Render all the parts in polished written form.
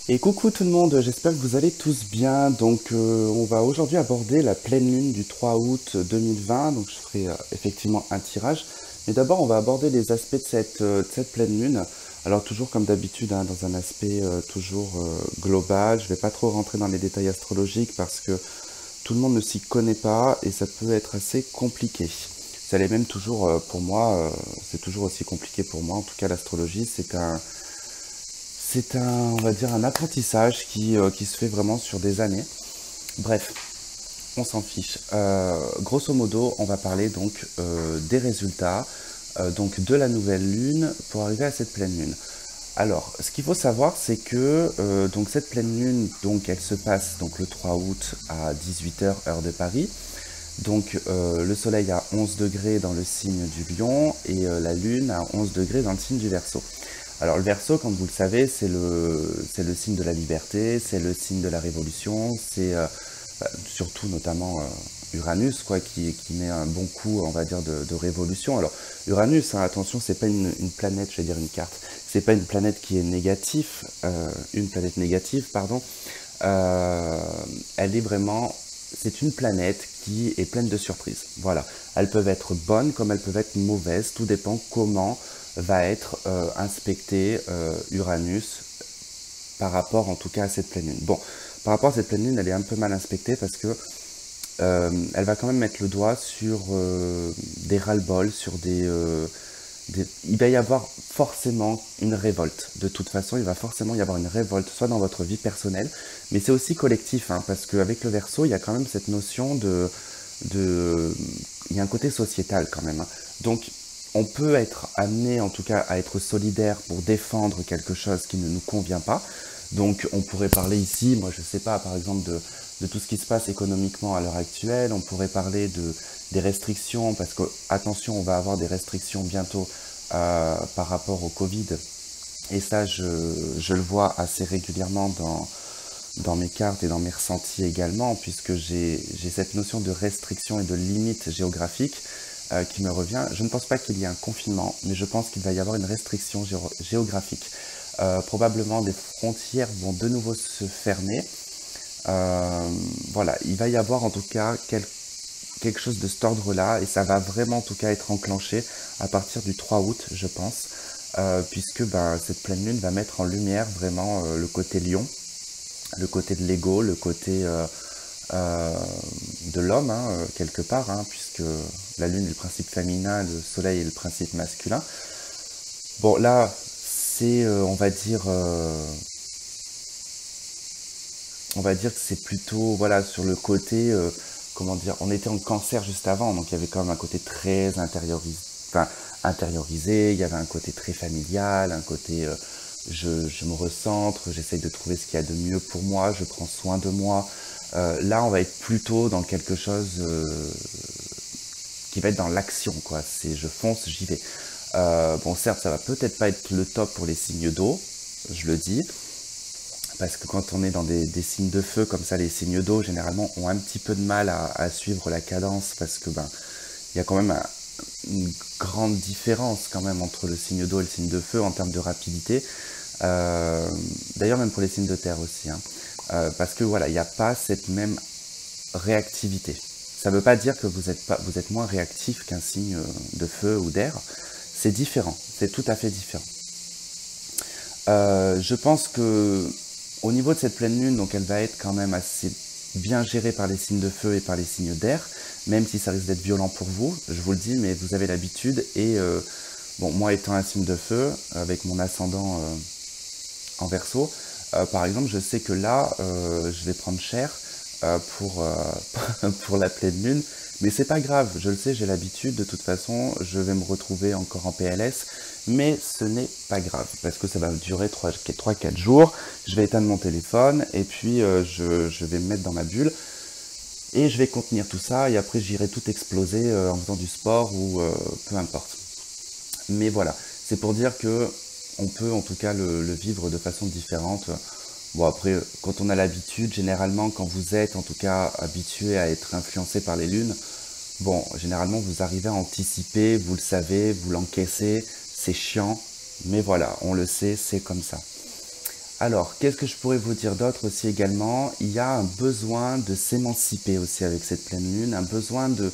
Et coucou tout le monde, j'espère que vous allez tous bien. On va aujourd'hui aborder la pleine lune du 3 août 2020. Donc je ferai effectivement un tirage. Mais d'abord on va aborder les aspects de cette pleine lune. Alors toujours comme d'habitude, hein, dans un aspect toujours global. Je vais pas trop rentrer dans les détails astrologiques parce que tout le monde ne s'y connaît pas et ça peut être assez compliqué. Ça l'est même toujours pour moi, c'est toujours aussi compliqué pour moi. En tout cas l'astrologie c'est on va dire, un apprentissage qui se fait vraiment sur des années. Bref, on s'en fiche. Grosso modo, on va parler donc des résultats donc de la nouvelle lune pour arriver à cette pleine lune. Alors, ce qu'il faut savoir, c'est que donc cette pleine lune, donc elle se passe donc le 3 août à 18 h heure de Paris. Donc le soleil à 11 degrés dans le signe du Lion et la lune à 11 degrés dans le signe du Verseau. Alors le Verseau, comme vous le savez, c'est le signe de la liberté, c'est le signe de la révolution, c'est surtout notamment Uranus, quoi, qui met un bon coup, on va dire, de révolution. Alors Uranus, hein, attention, c'est pas une planète, je vais dire une carte, c'est pas une planète qui est négative, une planète négative, pardon. Euh, Elle est vraiment, c'est une planète qui est pleine de surprises. Voilà, elles peuvent être bonnes comme elles peuvent être mauvaises, tout dépend comment va être inspecté Uranus par rapport en tout cas à cette pleine lune. Bon, par rapport à cette pleine lune, elle est un peu mal inspectée parce que elle va quand même mettre le doigt sur des ras-le-bol, sur il va y avoir forcément une révolte. De toute façon, il va forcément y avoir une révolte, soit dans votre vie personnelle, mais c'est aussi collectif, hein, parce qu'avec le Verseau, il y a quand même cette notion de, il y a un côté sociétal quand même, hein. Donc, on peut être amené, en tout cas, à être solidaire pour défendre quelque chose qui ne nous convient pas. Donc, on pourrait parler ici, moi, je sais pas, par exemple, de tout ce qui se passe économiquement à l'heure actuelle. On pourrait parler des restrictions, parce que, attention, on va avoir des restrictions bientôt par rapport au Covid. Et ça, je le vois assez régulièrement dans mes cartes et dans mes ressentis également, puisque j'ai cette notion de restriction et de limite géographique qui me revient. Je ne pense pas qu'il y ait un confinement, mais je pense qu'il va y avoir une restriction géographique. Probablement des frontières vont de nouveau se fermer. Voilà, il va y avoir en tout cas quelque chose de cet ordre-là, et ça va vraiment en tout cas être enclenché à partir du 3 août, je pense, puisque ben, cette pleine lune va mettre en lumière vraiment le côté lion, le côté de l'ego, le côté euh, de l'homme, hein, quelque part, hein, puisque la lune est le principe féminin, le soleil est le principe masculin. Bon, là, c'est, on va dire que c'est plutôt, voilà, sur le côté, comment dire, on était en cancer juste avant, donc il y avait quand même un côté très intériorisé, il y avait un côté très familial, un côté, je me recentre, j'essaye de trouver ce qu'il y a de mieux pour moi, je prends soin de moi. Là, on va être plutôt dans quelque chose qui va être dans l'action, quoi. C'est je fonce, j'y vais. Bon, certes, ça va peut-être pas être le top pour les signes d'eau, je le dis, parce que quand on est dans des signes de feu comme ça, les signes d'eau généralement ont un petit peu de mal à suivre la cadence parce que ben il y a quand même une grande différence quand même entre le signe d'eau et le signe de feu en termes de rapidité. D'ailleurs même pour les signes de terre aussi, hein. Parce que voilà, il n'y a pas cette même réactivité. Ça ne veut pas dire que vous êtes moins réactif qu'un signe de feu ou d'air. C'est différent, c'est tout à fait différent. Je pense que au niveau de cette pleine lune, donc elle va être quand même assez bien gérée par les signes de feu et par les signes d'air, même si ça risque d'être violent pour vous, je vous le dis, mais vous avez l'habitude. Et bon, moi étant un signe de feu, avec mon ascendant en Verseau, par exemple, je sais que là, je vais prendre cher pour la pleine lune, mais c'est pas grave, je le sais, j'ai l'habitude, de toute façon, je vais me retrouver encore en PLS, mais ce n'est pas grave, parce que ça va durer 3-4 jours, je vais éteindre mon téléphone, et puis je vais me mettre dans ma bulle, et je vais contenir tout ça, et après j'irai tout exploser en faisant du sport ou peu importe. Mais voilà, c'est pour dire que on peut en tout cas le vivre de façon différente. Bon après, quand on a l'habitude, généralement quand vous êtes en tout cas habitué à être influencé par les lunes, bon, généralement vous arrivez à anticiper, vous le savez, vous l'encaissez, c'est chiant, mais voilà, on le sait, c'est comme ça. Alors, qu'est-ce que je pourrais vous dire d'autre aussi également? Il y a un besoin de s'émanciper aussi avec cette pleine lune, un besoin de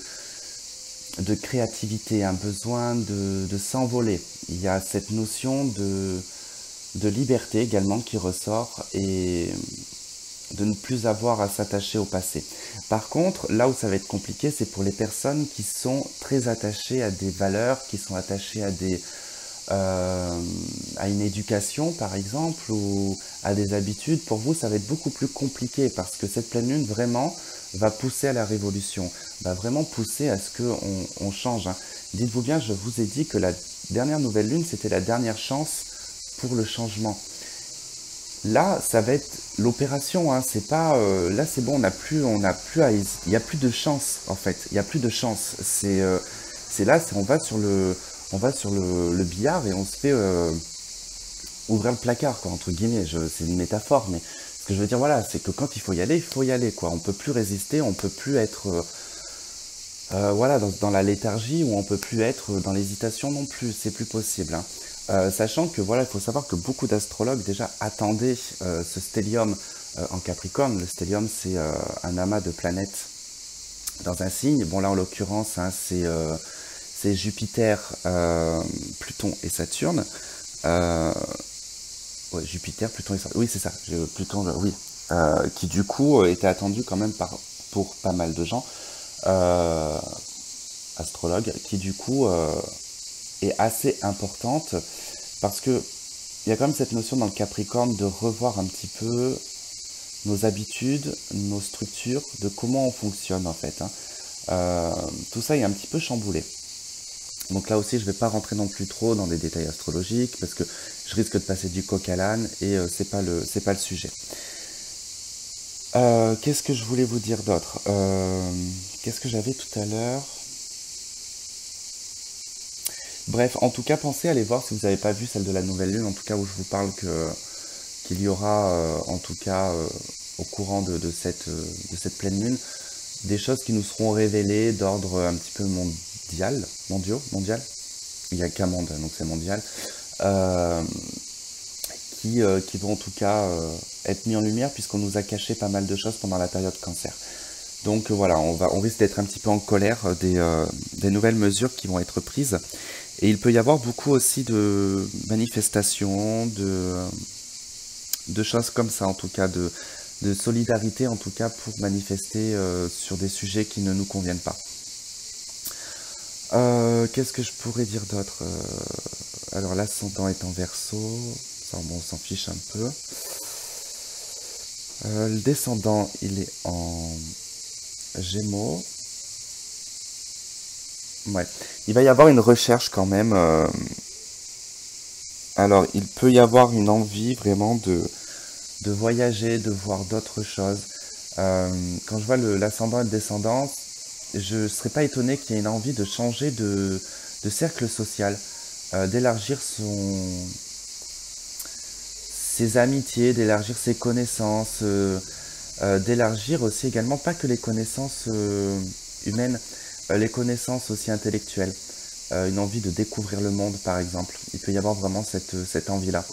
créativité, un besoin de s'envoler. Il y a cette notion de liberté également qui ressort et de ne plus avoir à s'attacher au passé. Par contre, là où ça va être compliqué, c'est pour les personnes qui sont très attachées à des valeurs, qui sont attachées euh, à une éducation par exemple ou à des habitudes. Pour vous, ça va être beaucoup plus compliqué parce que cette pleine lune vraiment va pousser à la révolution, va vraiment pousser à ce qu'on change, hein. Dites-vous bien, je vous ai dit que la dernière nouvelle lune, c'était la dernière chance pour le changement. Là, ça va être l'opération, hein. C'est pas là, c'est bon, on n'a plus à, il y a plus de chance en fait. Il y a plus de chance. C'est là, on va sur le billard et on se fait ouvrir le placard, quoi, entre guillemets. C'est une métaphore, mais ce que je veux dire, voilà, c'est que quand il faut y aller, quoi. On peut plus résister, on peut plus être voilà, dans la léthargie ou on peut plus être dans l'hésitation non plus. C'est plus possible, hein. Sachant que voilà, il faut savoir que beaucoup d'astrologues déjà attendaient ce stellium en Capricorne. Le stellium, c'est un amas de planètes dans un signe. Bon, là, en l'occurrence, hein, c'est Jupiter, Pluton et Saturne. Euh, ouais, Jupiter, Pluton et Saturne. Oui, c'est ça. Pluton, oui. Qui du coup était attendu quand même pour pas mal de gens, euh, astrologues, qui du coup est assez importante parce que il y a quand même cette notion dans le Capricorne de revoir un petit peu nos habitudes, nos structures, de comment on fonctionne en fait, hein. Tout ça est un petit peu chamboulé. Donc là aussi, je ne vais pas rentrer non plus trop dans des détails astrologiques parce que je risque de passer du coq à l'âne et c'est pas le sujet. Qu'est-ce que je voulais vous dire d'autre? Qu'est-ce que j'avais tout à l'heure? Bref, en tout cas, pensez à aller voir si vous n'avez pas vu celle de la nouvelle lune, en tout cas où je vous parle qu'il y aura, en tout cas, au courant de cette pleine lune, des choses qui nous seront révélées d'ordre un petit peu mondial. Il n'y a qu'un monde, donc c'est mondial, euh, qui vont en tout cas être mis en lumière puisqu'on nous a caché pas mal de choses pendant la période cancer. Donc voilà, on risque d'être un petit peu en colère des nouvelles mesures qui vont être prises. Et il peut y avoir beaucoup aussi de manifestations, de choses comme ça, en tout cas, de solidarité, en tout cas, pour manifester sur des sujets qui ne nous conviennent pas. Qu'est-ce que je pourrais dire d'autre? Alors l'ascendant est en Verseau, ça bon, on s'en fiche un peu. Le descendant, il est en Gémeaux. Ouais. Il va y avoir une recherche quand même. Alors, il peut y avoir une envie vraiment de voyager, de voir d'autres choses. Quand je vois l'ascendant et le descendant, je ne serais pas étonné qu'il y ait une envie de changer de cercle social, d'élargir ses amitiés, d'élargir ses connaissances, d'élargir aussi également, pas que les connaissances humaines, les connaissances aussi intellectuelles. Une envie de découvrir le monde, par exemple. Il peut y avoir vraiment cette envie-là.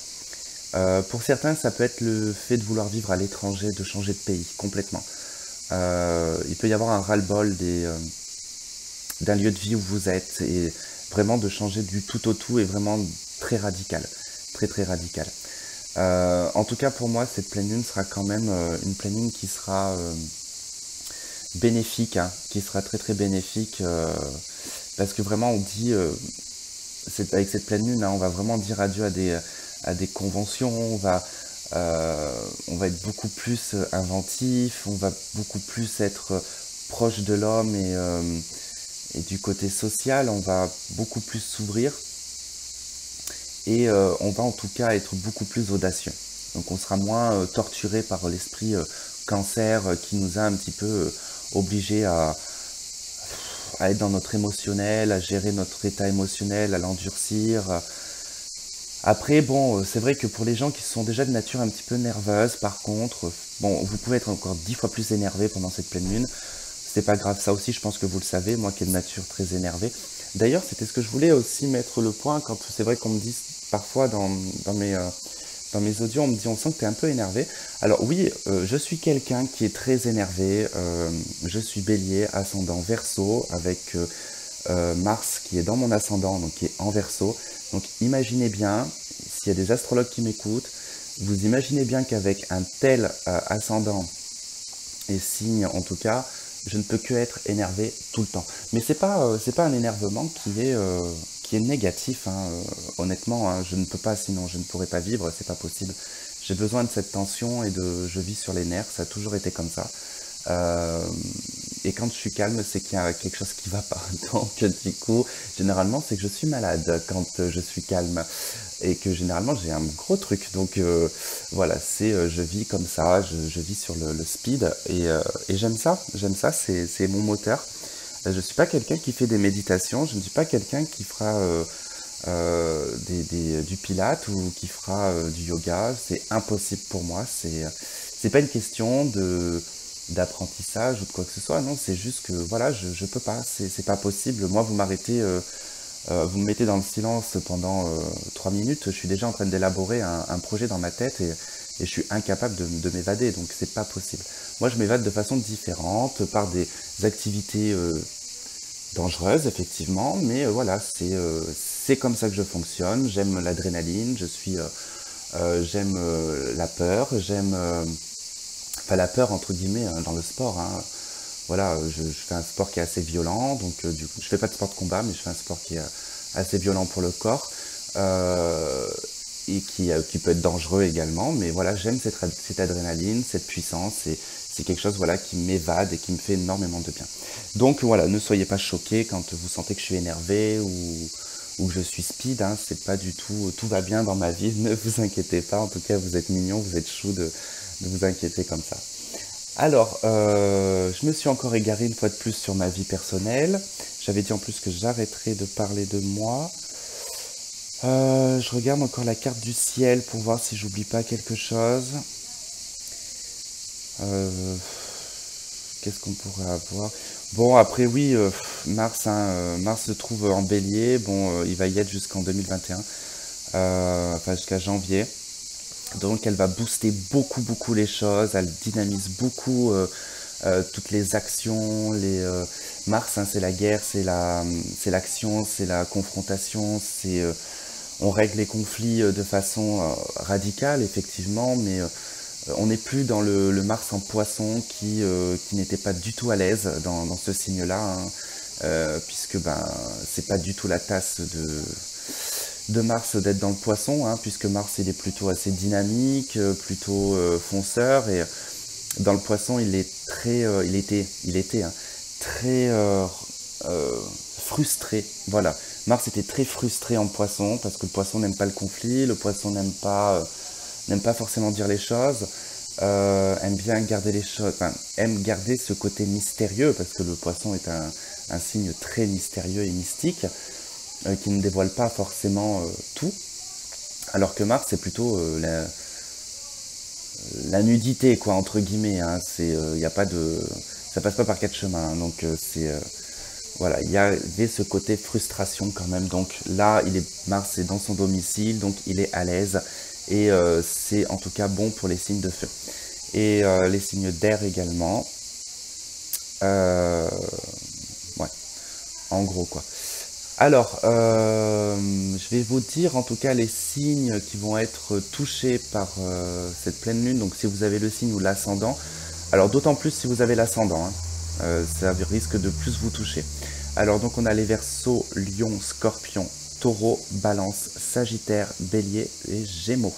Pour certains, ça peut être le fait de vouloir vivre à l'étranger, de changer de pays complètement. Il peut y avoir un ras-le-bol d'un lieu de vie où vous êtes et vraiment de changer du tout au tout est vraiment très radical, très très radical. En tout cas pour moi cette pleine lune sera quand même une pleine lune qui sera bénéfique, hein, qui sera très très bénéfique parce que vraiment on dit avec cette pleine lune, hein, on va vraiment dire adieu à des conventions, on va être beaucoup plus inventif, on va beaucoup plus être proche de l'homme et du côté social, on va beaucoup plus s'ouvrir et on va en tout cas être beaucoup plus audacieux. Donc on sera moins torturé par l'esprit cancer qui nous a un petit peu obligés à être dans notre émotionnel, à gérer notre état émotionnel, à l'endurcir. Après, bon, c'est vrai que pour les gens qui sont déjà de nature un petit peu nerveuse, par contre, bon, vous pouvez être encore 10 fois plus énervé pendant cette pleine lune. C'est pas grave, ça aussi, je pense que vous le savez, moi qui ai de nature très énervée. D'ailleurs, c'était ce que je voulais aussi mettre le point quand c'est vrai qu'on me dit parfois dans Dans mes audios, on me dit, on sent que tu es un peu énervé. Alors oui, je suis quelqu'un qui est très énervé. Je suis bélier, ascendant Verseau, avec Mars qui est dans mon ascendant, donc qui est en Verseau. Donc imaginez bien, s'il y a des astrologues qui m'écoutent, vous imaginez bien qu'avec un tel ascendant et signe en tout cas, je ne peux que être énervé tout le temps. Mais c'est pas un énervement qui est négatif, hein, honnêtement, hein, je ne peux pas, sinon je ne pourrais pas vivre, c'est pas possible. J'ai besoin de cette tension je vis sur les nerfs, ça a toujours été comme ça. Euh, et quand je suis calme, c'est qu'il y a quelque chose qui va pas. Donc du coup, généralement, c'est que je suis malade quand je suis calme et que généralement j'ai un gros truc. Donc voilà, je vis comme ça, je vis sur le speed et j'aime ça, c'est mon moteur. Je suis pas quelqu'un qui fait des méditations, je ne suis pas quelqu'un qui fera du pilate ou qui fera du yoga. C'est impossible pour moi. C'est pas une question d'apprentissage ou de quoi que ce soit. Non, c'est juste que voilà, je peux pas. C'est pas possible. Moi, vous m'arrêtez, vous me mettez dans le silence pendant 3 minutes. Je suis déjà en train d'élaborer un projet dans ma tête et je suis incapable de m'évader. Donc c'est pas possible. Moi, je m'évade de façon différente par des activités dangereuse effectivement, mais voilà, c'est comme ça que je fonctionne. J'aime l'adrénaline, j'aime la peur, enfin la peur entre guillemets hein, dans le sport. Hein. Voilà, je fais un sport qui est assez violent, donc du coup, je fais pas de sport de combat, mais je fais un sport qui est assez violent pour le corps et qui peut être dangereux également. Mais voilà, j'aime cette adrénaline, cette puissance et c'est quelque chose voilà qui m'évade et qui me fait énormément de bien. Donc voilà, ne soyez pas choqués quand vous sentez que je suis énervé ou que je suis speed, hein, c'est pas du tout, tout va bien dans ma vie, ne vous inquiétez pas, en tout cas vous êtes mignon, vous êtes chou de vous inquiéter comme ça. Alors, je me suis encore égaré une fois de plus sur ma vie personnelle, j'avais dit en plus que j'arrêterais de parler de moi. Je regarde encore la carte du ciel pour voir si j'oublie pas quelque chose. Qu'est-ce qu'on pourrait avoir? Bon, après, oui, Mars, hein, Mars se trouve en bélier. Bon, il va y être jusqu'en 2021, enfin jusqu'à janvier. Donc, elle va booster beaucoup, beaucoup les choses. Elle dynamise beaucoup toutes les actions. Mars, hein, c'est la guerre, c'est l'action, c'est la confrontation. On règle les conflits de façon radicale, effectivement, mais on n'est plus dans le Mars en poisson qui n'était pas du tout à l'aise dans ce signe-là, hein, puisque c'est pas du tout la tasse de Mars d'être dans le poisson, hein, puisque Mars il est plutôt assez dynamique, plutôt fonceur, et dans le poisson il était hein, très frustré, voilà. Mars était très frustré en poisson, parce que le poisson n'aime pas le conflit, le poisson n'aime pas forcément dire les choses, aime bien garder les choses, enfin, aime garder ce côté mystérieux, parce que le poisson est un signe très mystérieux et mystique, qui ne dévoile pas forcément tout, alors que Mars c'est plutôt la nudité, quoi, entre guillemets, hein, y a pas de, ça passe pas par quatre chemins, hein, donc voilà, il y avait ce côté frustration quand même, donc là, Mars est dans son domicile, donc il est à l'aise, et c'est en tout cas bon pour les signes de feu. Et les signes d'air également. Ouais, en gros quoi. Alors, je vais vous dire en tout cas les signes qui vont être touchés par cette pleine lune. Donc si vous avez le signe ou l'ascendant, alors d'autant plus si vous avez l'ascendant, hein, ça risque de plus vous toucher. Alors donc on a les Verseaux, Lion, Scorpion, Taureau, Balance, Sagittaire, Bélier et Gémeaux.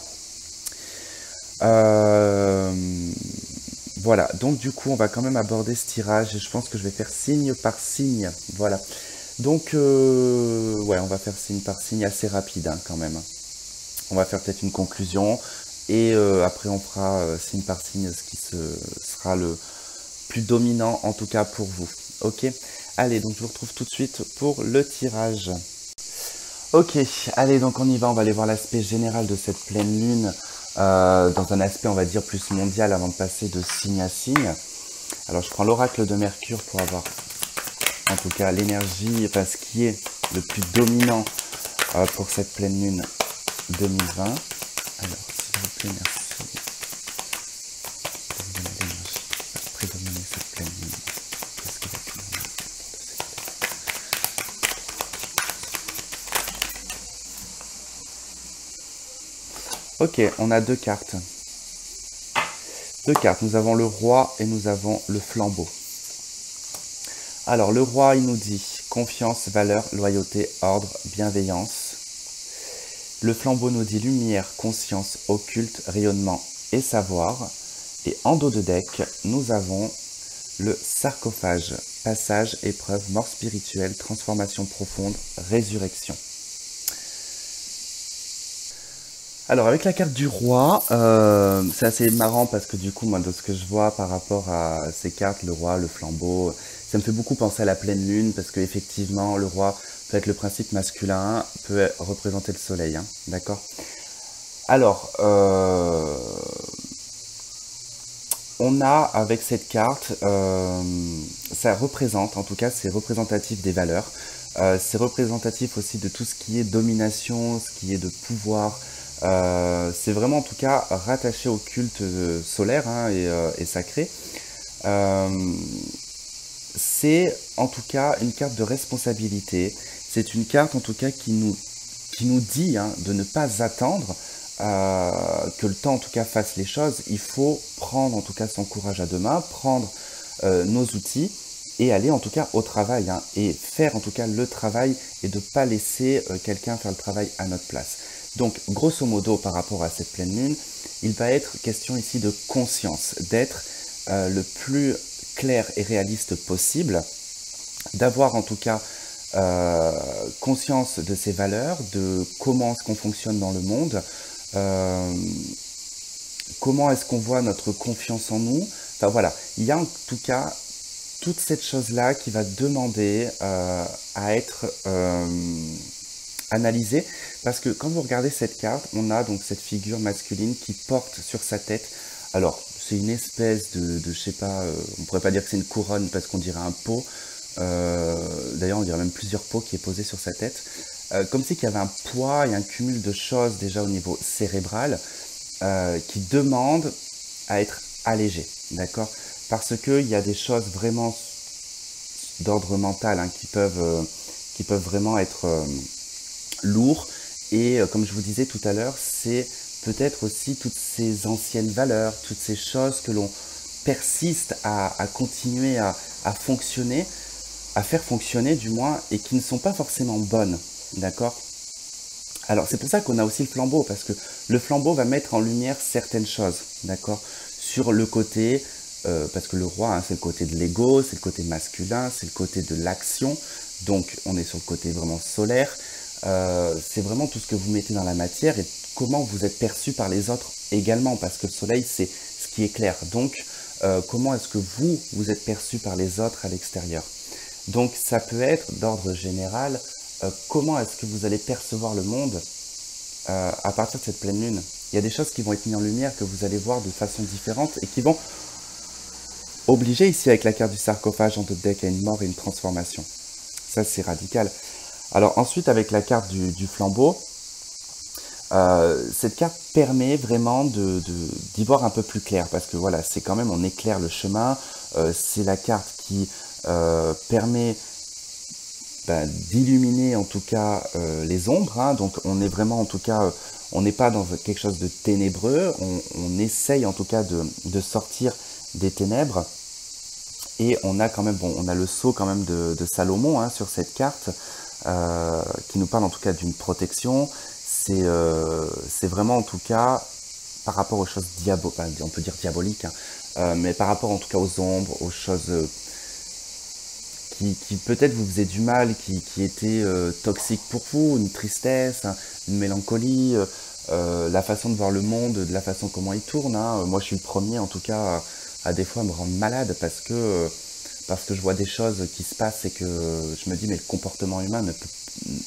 Voilà, donc du coup on va quand même aborder ce tirage et je pense que je vais faire signe par signe, voilà. Donc ouais, on va faire signe par signe assez rapide hein, quand même. On va faire peut-être une conclusion et après on fera signe par signe ce qui sera le plus dominant en tout cas pour vous. Ok, allez, donc je vous retrouve tout de suite pour le tirage. Ok, allez, donc on y va, on va aller voir l'aspect général de cette pleine lune dans un aspect on va dire plus mondial avant de passer de signe à signe. Alors je prends l'oracle de Mercure pour avoir en tout cas l'énergie, enfin ce qui est le plus dominant pour cette pleine lune 2020. Alors s'il vous plaît, merci de me donner l'énergie qui va prédominer cette pleine lune. Qu'est-ce qui va culminer autour de cette pleine lune? Ok, on a deux cartes. Deux cartes, nous avons le roi et nous avons le flambeau. Alors, le roi, il nous dit confiance, valeur, loyauté, ordre, bienveillance. Le flambeau nous dit lumière, conscience, occulte, rayonnement et savoir. Et en dos de deck, nous avons le sarcophage, passage, épreuve, mort spirituelle, transformation profonde, résurrection. Alors avec la carte du roi, c'est assez marrant parce que du coup, moi, de ce que je vois par rapport à ces cartes, le roi, le flambeau, ça me fait beaucoup penser à la pleine lune parce que effectivement, le roi peut être le principe masculin, peut représenter le soleil, hein, d'accord? Alors, on a avec cette carte, ça représente, en tout cas, c'est représentatif des valeurs. C'est représentatif aussi de tout ce qui est domination, ce qui est de pouvoir. C'est vraiment en tout cas rattaché au culte solaire, hein, et sacré. C'est en tout cas une carte de responsabilité. C'est une carte en tout cas qui nous dit, hein, de ne pas attendre que le temps en tout cas fasse les choses. Il faut prendre en tout cas son courage à deux mains, prendre nos outils et aller en tout cas au travail, hein, et faire en tout cas le travail et de ne pas laisser quelqu'un faire le travail à notre place. Donc grosso modo par rapport à cette pleine lune, il va être question ici de conscience, d'être le plus clair et réaliste possible, d'avoir en tout cas conscience de ses valeurs, de comment est-ce qu'on fonctionne dans le monde, comment est-ce qu'on voit notre confiance en nous. Enfin voilà, il y a en tout cas toute cette chose-là qui va demander à être analysée, parce que quand vous regardez cette carte, on a donc cette figure masculine qui porte sur sa tête. Alors, c'est une espèce de je sais pas, on pourrait pas dire que c'est une couronne parce qu'on dirait un pot. D'ailleurs, on dirait même plusieurs pots qui est posé sur sa tête. Comme si qu'il y avait un poids et un cumul de choses déjà au niveau cérébral qui demandent à être allégé, d'accord? Parce qu'il y a des choses vraiment d'ordre mental, hein, qui peuvent vraiment être lourds. Et comme je vous disais tout à l'heure, c'est peut-être aussi toutes ces anciennes valeurs, toutes ces choses que l'on persiste à continuer à fonctionner, à faire fonctionner du moins, et qui ne sont pas forcément bonnes, d'accord? Alors c'est pour ça qu'on a aussi le flambeau, parce que le flambeau va mettre en lumière certaines choses, d'accord? Sur le côté, parce que le roi, hein, c'est le côté de l'ego, c'est le côté masculin, c'est le côté de l'action, donc on est sur le côté vraiment solaire. C'est vraiment tout ce que vous mettez dans la matière et comment vous êtes perçu par les autres également, parce que le soleil c'est ce qui éclaire. Donc comment est-ce que vous êtes perçu par les autres à l'extérieur. Donc ça peut être d'ordre général, comment est-ce que vous allez percevoir le monde à partir de cette pleine lune. Il y a des choses qui vont être mises en lumière, que vous allez voir de façon différente et qui vont obliger ici avec la carte du sarcophage en top deck à une mort et une transformation. Ça c'est radical. Alors ensuite avec la carte du flambeau, cette carte permet vraiment d'y voir un peu plus clair, parce que voilà, c'est quand même, on éclaire le chemin, c'est la carte qui permet d'illuminer en tout cas les ombres, hein. Donc on est vraiment en tout cas, on n'est pas dans quelque chose de ténébreux, on essaye en tout cas de sortir des ténèbres. Et on a quand même, bon, on a le sceau quand même de Salomon, hein, sur cette carte, qui nous parle en tout cas d'une protection. C'est vraiment en tout cas par rapport aux choses on peut dire diaboliques, hein, mais par rapport en tout cas aux ombres, aux choses qui peut-être vous faisaient du mal, qui étaient toxiques pour vous, une tristesse, hein, une mélancolie, la façon de voir le monde, de la façon comment il tourne, hein. Moi je suis le premier en tout cas à des fois me rendre malade parce que je vois des choses qui se passent et que je me dis mais le comportement humain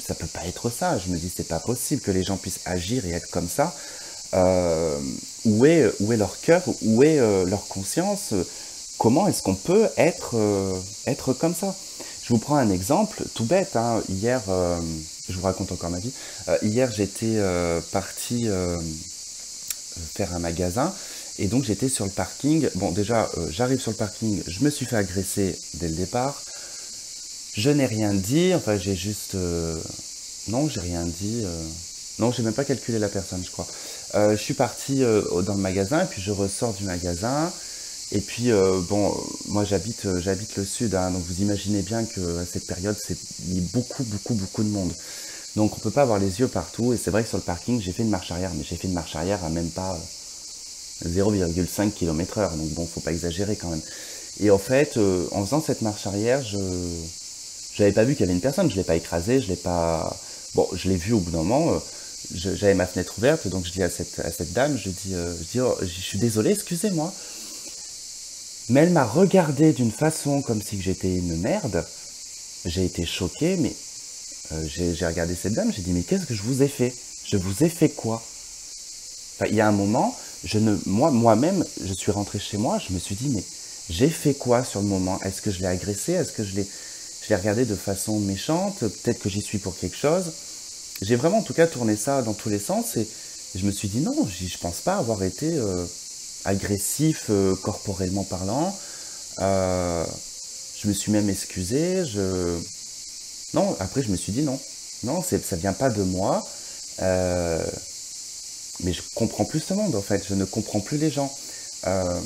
ça peut pas être ça. Je me dis c'est pas possible que les gens puissent agir et être comme ça. Où est leur cœur, où est leur conscience? Comment est-ce qu'on peut être comme ça? Je vous prends un exemple tout bête, hein. Hier, je vous raconte encore ma vie. Hier j'étais parti faire un magasin. Et donc j'étais sur le parking. Bon, déjà, j'arrive sur le parking, je me suis fait agresser dès le départ. Je n'ai rien dit, enfin j'ai juste... non, j'ai rien dit. Non, j'ai même pas calculé la personne, je crois. Je suis parti dans le magasin, et puis je ressors du magasin. Et puis, bon, moi j'habite le sud, hein, donc vous imaginez bien qu'à cette période, il y a beaucoup de monde. Donc on peut pas avoir les yeux partout, et c'est vrai que sur le parking, j'ai fait une marche arrière, mais j'ai fait une marche arrière à même pas 0,5 km/h, donc bon, faut pas exagérer quand même. Et en fait, en faisant cette marche arrière, j'avais pas vu qu'il y avait une personne, je l'ai pas écrasé, je l'ai pas... Bon, je l'ai vu au bout d'un moment, j'avais ma fenêtre ouverte, donc je dis à cette dame, je dis oh, je suis désolé, excusez-moi. Mais elle m'a regardé d'une façon comme si j'étais une merde. J'ai été choqué, mais j'ai regardé cette dame, j'ai dit mais qu'est-ce que je vous ai fait? Je vous ai fait quoi? Enfin, il y a un moment, moi-même, je suis rentré chez moi, je me suis dit mais j'ai fait quoi sur le moment? Est-ce que je l'ai agressé? Est-ce que je l'ai regardé de façon méchante? Peut-être que j'y suis pour quelque chose. J'ai vraiment en tout cas tourné ça dans tous les sens et je me suis dit non, je pense pas avoir été agressif corporellement parlant. Euh, je me suis même excusé. Non, après je me suis dit non. Non, ça vient pas de moi. Euh, mais je comprends plus ce monde en fait. Je ne comprends plus les gens. Euh,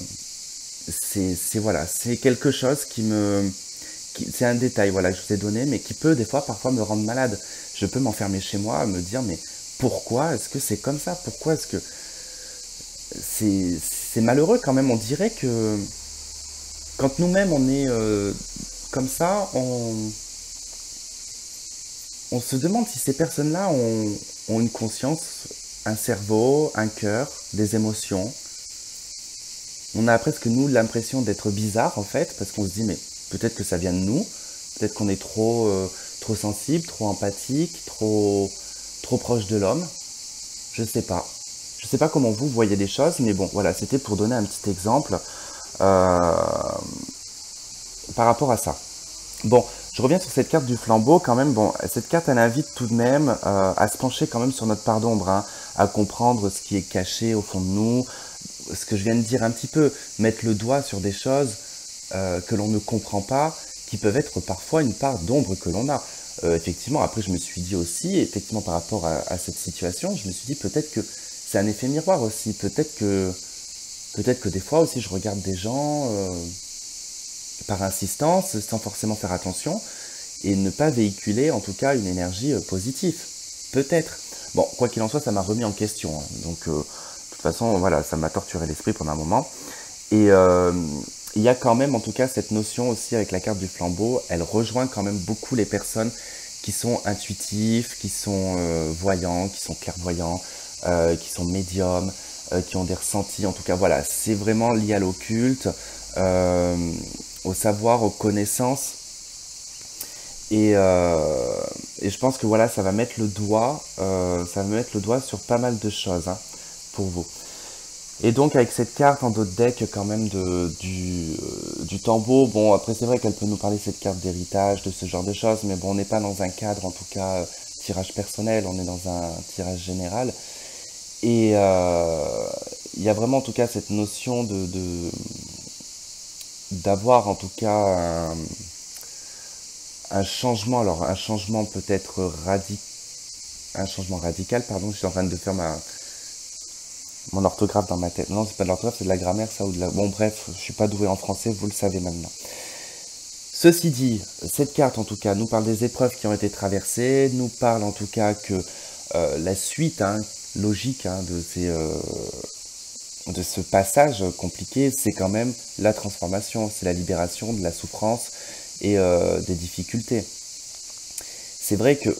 voilà, c'est quelque chose c'est un détail voilà, que je vous ai donné, mais qui peut des fois parfois me rendre malade. Je peux m'enfermer chez moi, me dire mais pourquoi est-ce que c'est comme ça? Pourquoi est-ce que c'est malheureux quand même? On dirait que quand nous-mêmes on est comme ça, on se demande si ces personnes-là ont une conscience, un cerveau, un cœur, des émotions. On a presque nous l'impression d'être bizarre en fait, parce qu'on se dit mais peut-être que ça vient de nous, peut-être qu'on est trop sensible, trop empathique, trop proche de l'homme. Je sais pas. Je sais pas comment vous voyez les choses, mais bon, voilà, c'était pour donner un petit exemple euh, par rapport à ça. Bon, je reviens sur cette carte du flambeau quand même. Bon, cette carte, elle invite tout de même à se pencher quand même sur notre part d'ombre, hein, à comprendre ce qui est caché au fond de nous, ce que je viens de dire un petit peu, mettre le doigt sur des choses que l'on ne comprend pas, qui peuvent être parfois une part d'ombre que l'on a. Effectivement, après je me suis dit aussi, effectivement par rapport à cette situation, je me suis dit peut-être que c'est un effet miroir aussi, peut-être que des fois aussi je regarde des gens par insistance, sans forcément faire attention, et ne pas véhiculer en tout cas une énergie positive. Peut-être. Bon, quoi qu'il en soit, ça m'a remis en question, hein. Donc de toute façon, voilà, ça m'a torturé l'esprit pendant un moment. Et il y a quand même en tout cas cette notion aussi avec la carte du flambeau, elle rejoint quand même beaucoup les personnes qui sont intuitifs, qui sont voyants, qui sont clairvoyants, qui sont médiums, qui ont des ressentis. En tout cas, voilà, c'est vraiment lié à l'occulte, au savoir, aux connaissances. Et je pense que voilà, ça va mettre le doigt sur pas mal de choses, hein, pour vous. Et donc avec cette carte en dos de deck quand même du tambour, bon après c'est vrai qu'elle peut nous parler cette carte d'héritage, de ce genre de choses, mais bon on n'est pas dans un cadre en tout cas tirage personnel, on est dans un tirage général. Et il y a vraiment en tout cas cette notion d'avoir en tout cas un changement, alors un changement peut-être un changement radical, pardon, je suis en train de faire mon orthographe dans ma tête. Non, c'est pas de l'orthographe, c'est de la grammaire, ça, ou de la... Bon, bref, je suis pas doué en français, vous le savez maintenant. Ceci dit, cette carte, en tout cas, nous parle des épreuves qui ont été traversées, nous parle, en tout cas, que la suite, hein, logique, hein, de ce passage compliqué, c'est quand même la transformation, c'est la libération de la souffrance et des difficultés. C'est vrai que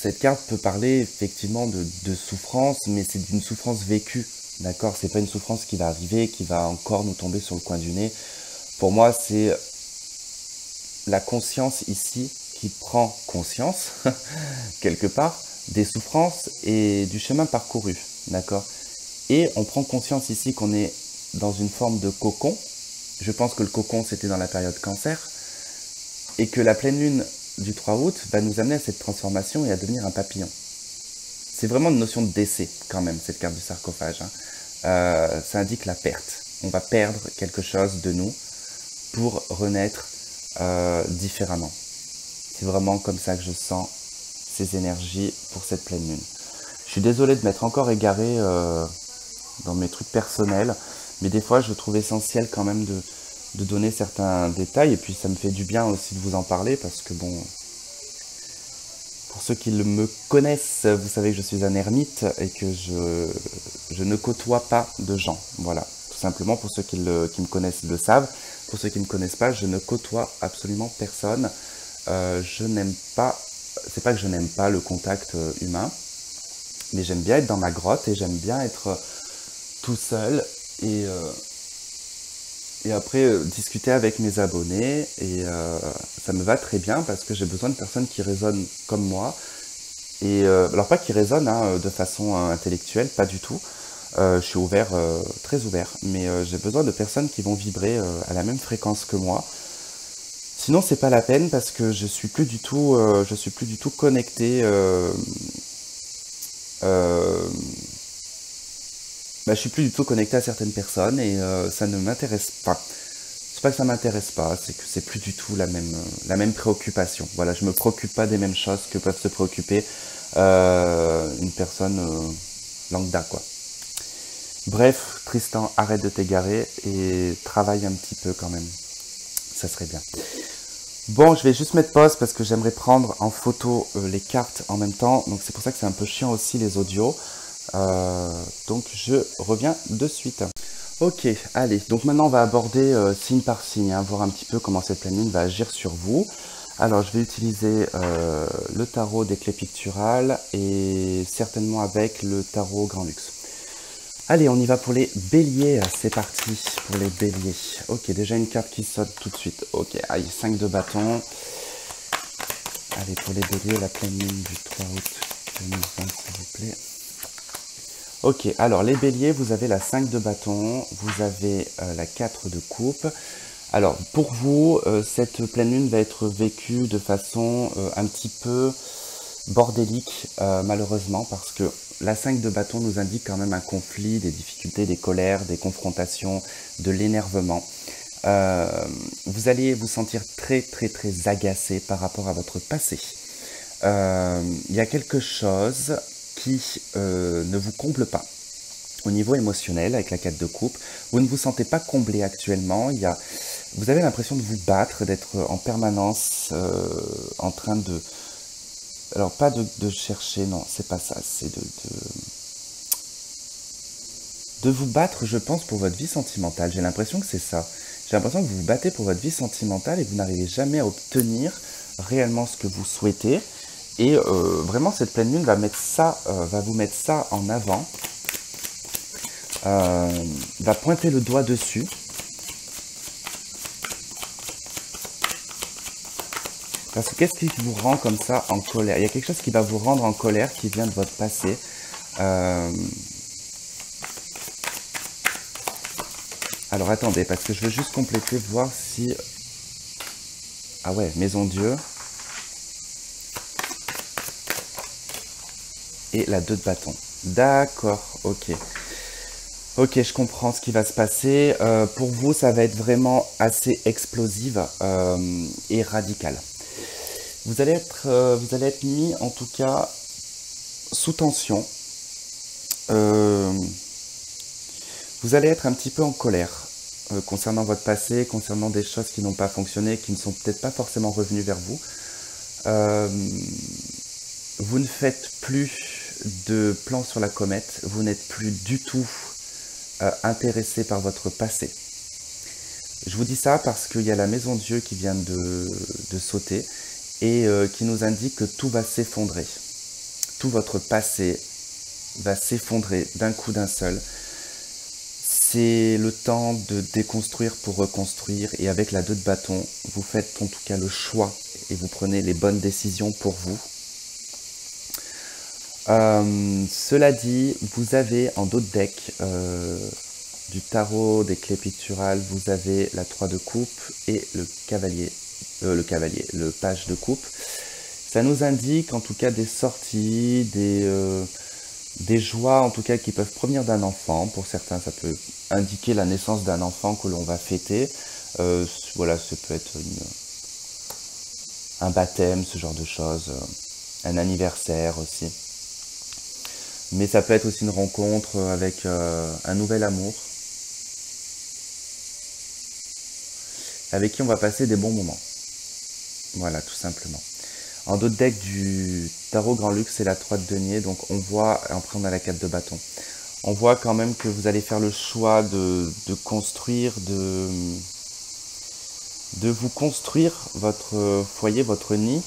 cette carte peut parler effectivement de souffrance, mais c'est d'une souffrance vécue, d'accord? C'est pas une souffrance qui va arriver, qui va encore nous tomber sur le coin du nez. Pour moi, c'est la conscience ici qui prend conscience, quelque part, des souffrances et du chemin parcouru, d'accord? Et on prend conscience ici qu'on est dans une forme de cocon. Je pense que le cocon, c'était dans la période cancer, et que la pleine lune du 3 août va nous amener à cette transformation et à devenir un papillon. c'est vraiment une notion de décès quand même, cette carte du sarcophage. Hein. Ça indique la perte. On va perdre quelque chose de nous pour renaître différemment. C'est vraiment comme ça que je sens ces énergies pour cette pleine lune. Je suis désolé de m'être encore égaré dans mes trucs personnels, mais des fois je trouve essentiel quand même de donner certains détails, et puis ça me fait du bien aussi de vous en parler, parce que bon, pour ceux qui me connaissent, vous savez que je suis un ermite et que je ne côtoie pas de gens. Voilà, tout simplement, pour ceux qui me connaissent le savent. Pour ceux qui ne me connaissent pas, je ne côtoie absolument personne. Je n'aime pas, c'est pas que je n'aime pas le contact humain, mais j'aime bien être dans ma grotte et j'aime bien être tout seul et après discuter avec mes abonnés, et ça me va très bien parce que j'ai besoin de personnes qui résonnent comme moi, et alors pas qui résonnent hein, de façon intellectuelle, pas du tout. Je suis ouvert, très ouvert, mais j'ai besoin de personnes qui vont vibrer à la même fréquence que moi. Sinon c'est pas la peine, parce que je suis plus du tout connecté. Je suis plus du tout connecté à certaines personnes, et ça ne m'intéresse pas. C'est pas que ça m'intéresse pas, c'est que c'est plus du tout la même préoccupation. Voilà, je me préoccupe pas des mêmes choses que peuvent se préoccuper une personne lambda, quoi. Bref, Tristan, arrête de t'égarer et travaille un petit peu quand même. Ça serait bien. Bon, je vais juste mettre pause parce que j'aimerais prendre en photo les cartes en même temps. Donc c'est pour ça que c'est un peu chiant aussi les audios. Donc je reviens de suite. Ok, allez, donc maintenant on va aborder signe par signe, hein, voir un petit peu comment cette pleine lune va agir sur vous. Alors je vais utiliser le tarot des clés picturales et certainement avec le tarot Grand Luxe. Allez, on y va pour les béliers, c'est parti pour les béliers. Ok, déjà une carte qui saute tout de suite. Ok, allez, 5 de bâton. Allez, pour les béliers, la pleine lune du 3 août 2020, s'il vous plaît. Ok, alors les béliers, vous avez la 5 de bâton, vous avez la 4 de coupe. Alors, pour vous, cette pleine lune va être vécue de façon un petit peu bordélique, malheureusement, parce que la 5 de bâton nous indique quand même un conflit, des difficultés, des colères, des confrontations, de l'énervement. Vous allez vous sentir très très très agacé par rapport à votre passé. Il y a quelque chose qui ne vous comble pas. Au niveau émotionnel, avec la 4 de coupe, vous ne vous sentez pas comblé actuellement. Vous avez l'impression de vous battre, d'être en permanence en train de... Alors, pas de chercher, non, c'est pas ça, c'est de vous battre, je pense, pour votre vie sentimentale. J'ai l'impression que c'est ça. J'ai l'impression que vous vous battez pour votre vie sentimentale et vous n'arrivez jamais à obtenir réellement ce que vous souhaitez. Et vraiment, cette pleine lune va vous mettre ça en avant, va pointer le doigt dessus. Parce que qu'est-ce qui vous rend comme ça en colère? Il y a quelque chose qui va vous rendre en colère, qui vient de votre passé. Alors attendez, parce que je veux juste compléter, voir si... Ah ouais, Maison Dieu. Et la 2 de bâton. D'accord, ok. Ok, je comprends ce qui va se passer. Pour vous, ça va être vraiment assez explosive et radicale. Vous allez être mis, en tout cas, sous tension. Vous allez être un petit peu en colère concernant votre passé, concernant des choses qui n'ont pas fonctionné, qui ne sont peut-être pas forcément revenues vers vous. Vous ne faites plus de plan sur la comète, vous n'êtes plus du tout intéressé par votre passé. Je vous dis ça parce qu'il y a la Maison Dieu qui vient de sauter et qui nous indique que tout va s'effondrer. Tout votre passé va s'effondrer d'un coup, d'un seul. C'est le temps de déconstruire pour reconstruire, et avec la 2 de bâton, vous faites en tout cas le choix et vous prenez les bonnes décisions pour vous. Cela dit, vous avez en dos de deck du tarot des clés picturales, vous avez la 3 de coupe et le page de coupe. Ça nous indique en tout cas des sorties, des joies en tout cas qui peuvent provenir d'un enfant. Pour certains, ça peut indiquer la naissance d'un enfant que l'on va fêter. Voilà, ça peut être un baptême, ce genre de choses, un anniversaire aussi. Mais ça peut être aussi une rencontre avec un nouvel amour, avec qui on va passer des bons moments. Voilà, tout simplement. En dos de deck du tarot Grand Luxe, c'est la 3 de denier, donc on voit, après on a la 4 de bâton. On voit quand même que vous allez faire le choix de construire, de vous construire votre foyer, votre nid.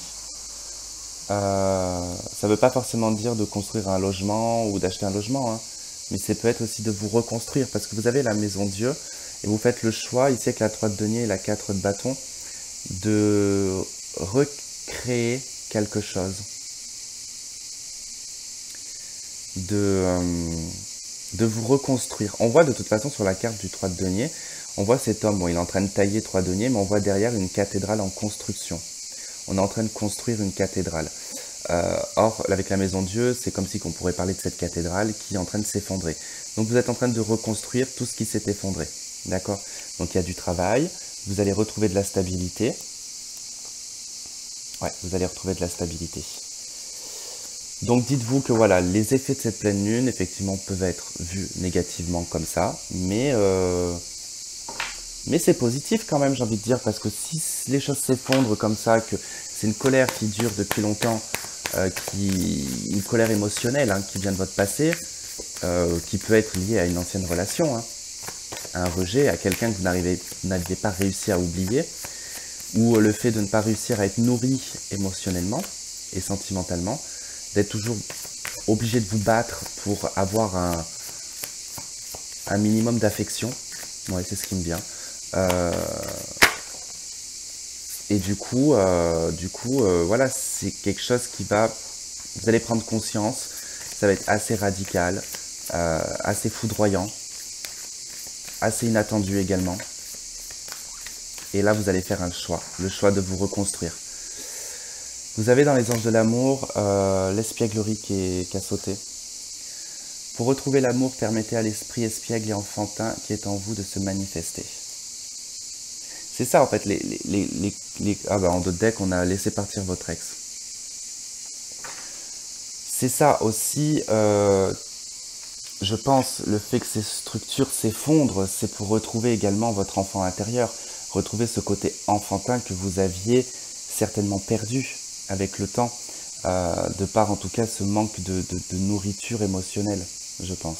Ça ne veut pas forcément dire de construire un logement ou d'acheter un logement, hein, mais ça peut être aussi de vous reconstruire, parce que vous avez la maison Dieu, et vous faites le choix, ici avec la 3 de denier et la 4 de bâton, de recréer quelque chose, de vous reconstruire. On voit de toute façon sur la carte du 3 de denier, on voit cet homme, bon, il est en train de tailler 3 deniers, mais on voit derrière une cathédrale en construction. On est en train de construire une cathédrale. Or, avec la maison Dieu, c'est comme si on pourrait parler de cette cathédrale qui est en train de s'effondrer. Donc vous êtes en train de reconstruire tout ce qui s'est effondré. D'accord? Donc il y a du travail, vous allez retrouver de la stabilité. Ouais, vous allez retrouver de la stabilité. Donc dites-vous que voilà, les effets de cette pleine lune, effectivement, peuvent être vus négativement comme ça, mais c'est positif quand même, j'ai envie de dire, parce que si les choses s'effondrent comme ça, que c'est une colère qui dure depuis longtemps, une colère émotionnelle hein, qui vient de votre passé, qui peut être liée à une ancienne relation, hein, à un rejet, à quelqu'un que vous n'aviez pas réussi à oublier, ou le fait de ne pas réussir à être nourri émotionnellement et sentimentalement, d'être toujours obligé de vous battre pour avoir un minimum d'affection. Ouais, c'est ce qui me vient. Et du coup, voilà, c'est quelque chose qui va... Vous allez prendre conscience, ça va être assez radical, assez foudroyant, assez inattendu également. Et là, vous allez faire un choix, le choix de vous reconstruire. Vous avez dans les anges de l'amour l'espièglerie qui a sauté. Pour retrouver l'amour, permettez à l'esprit espiègle et enfantin qui est en vous de se manifester. C'est ça en fait, en dos de deck, on a laissé partir votre ex. C'est ça aussi, je pense, le fait que ces structures s'effondrent, c'est pour retrouver également votre enfant intérieur, retrouver ce côté enfantin que vous aviez certainement perdu avec le temps, de par en tout cas ce manque de nourriture émotionnelle, je pense.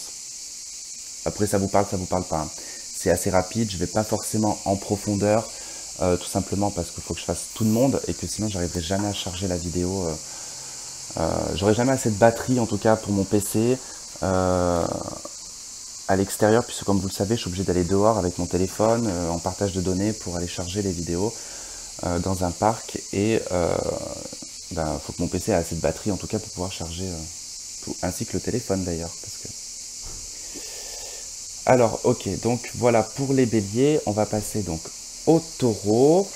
Après ça vous parle pas, hein. C'est assez rapide, je ne vais pas forcément en profondeur, tout simplement parce qu'il faut que je fasse tout le monde et que sinon j'arriverai jamais à charger la vidéo. J'aurai jamais assez de batterie en tout cas pour mon PC à l'extérieur, puisque comme vous le savez, je suis obligé d'aller dehors avec mon téléphone en partage de données pour aller charger les vidéos dans un parc et faut que mon PC ait assez de batterie en tout cas pour pouvoir charger tout, ainsi que le téléphone d'ailleurs. Alors, ok, donc voilà pour les béliers, on va passer donc au taureau.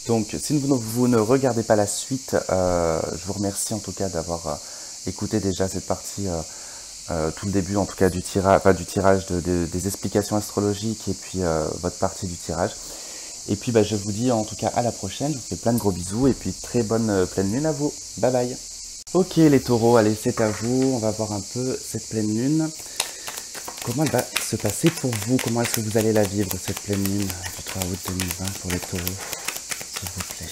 Donc, si vous ne regardez pas la suite, je vous remercie en tout cas d'avoir écouté déjà cette partie, tout le début en tout cas du tirage des explications astrologiques et puis votre partie du tirage. Et puis je vous dis en tout cas à la prochaine, je vous fais plein de gros bisous et puis très bonne pleine lune à vous. Bye bye. Ok les taureaux, allez c'est à vous, on va voir un peu cette pleine lune. Comment elle va se passer pour vous? Comment est-ce que vous allez la vivre, cette pleine lune du 3 août 2020 pour les taureaux, s'il vous plaît?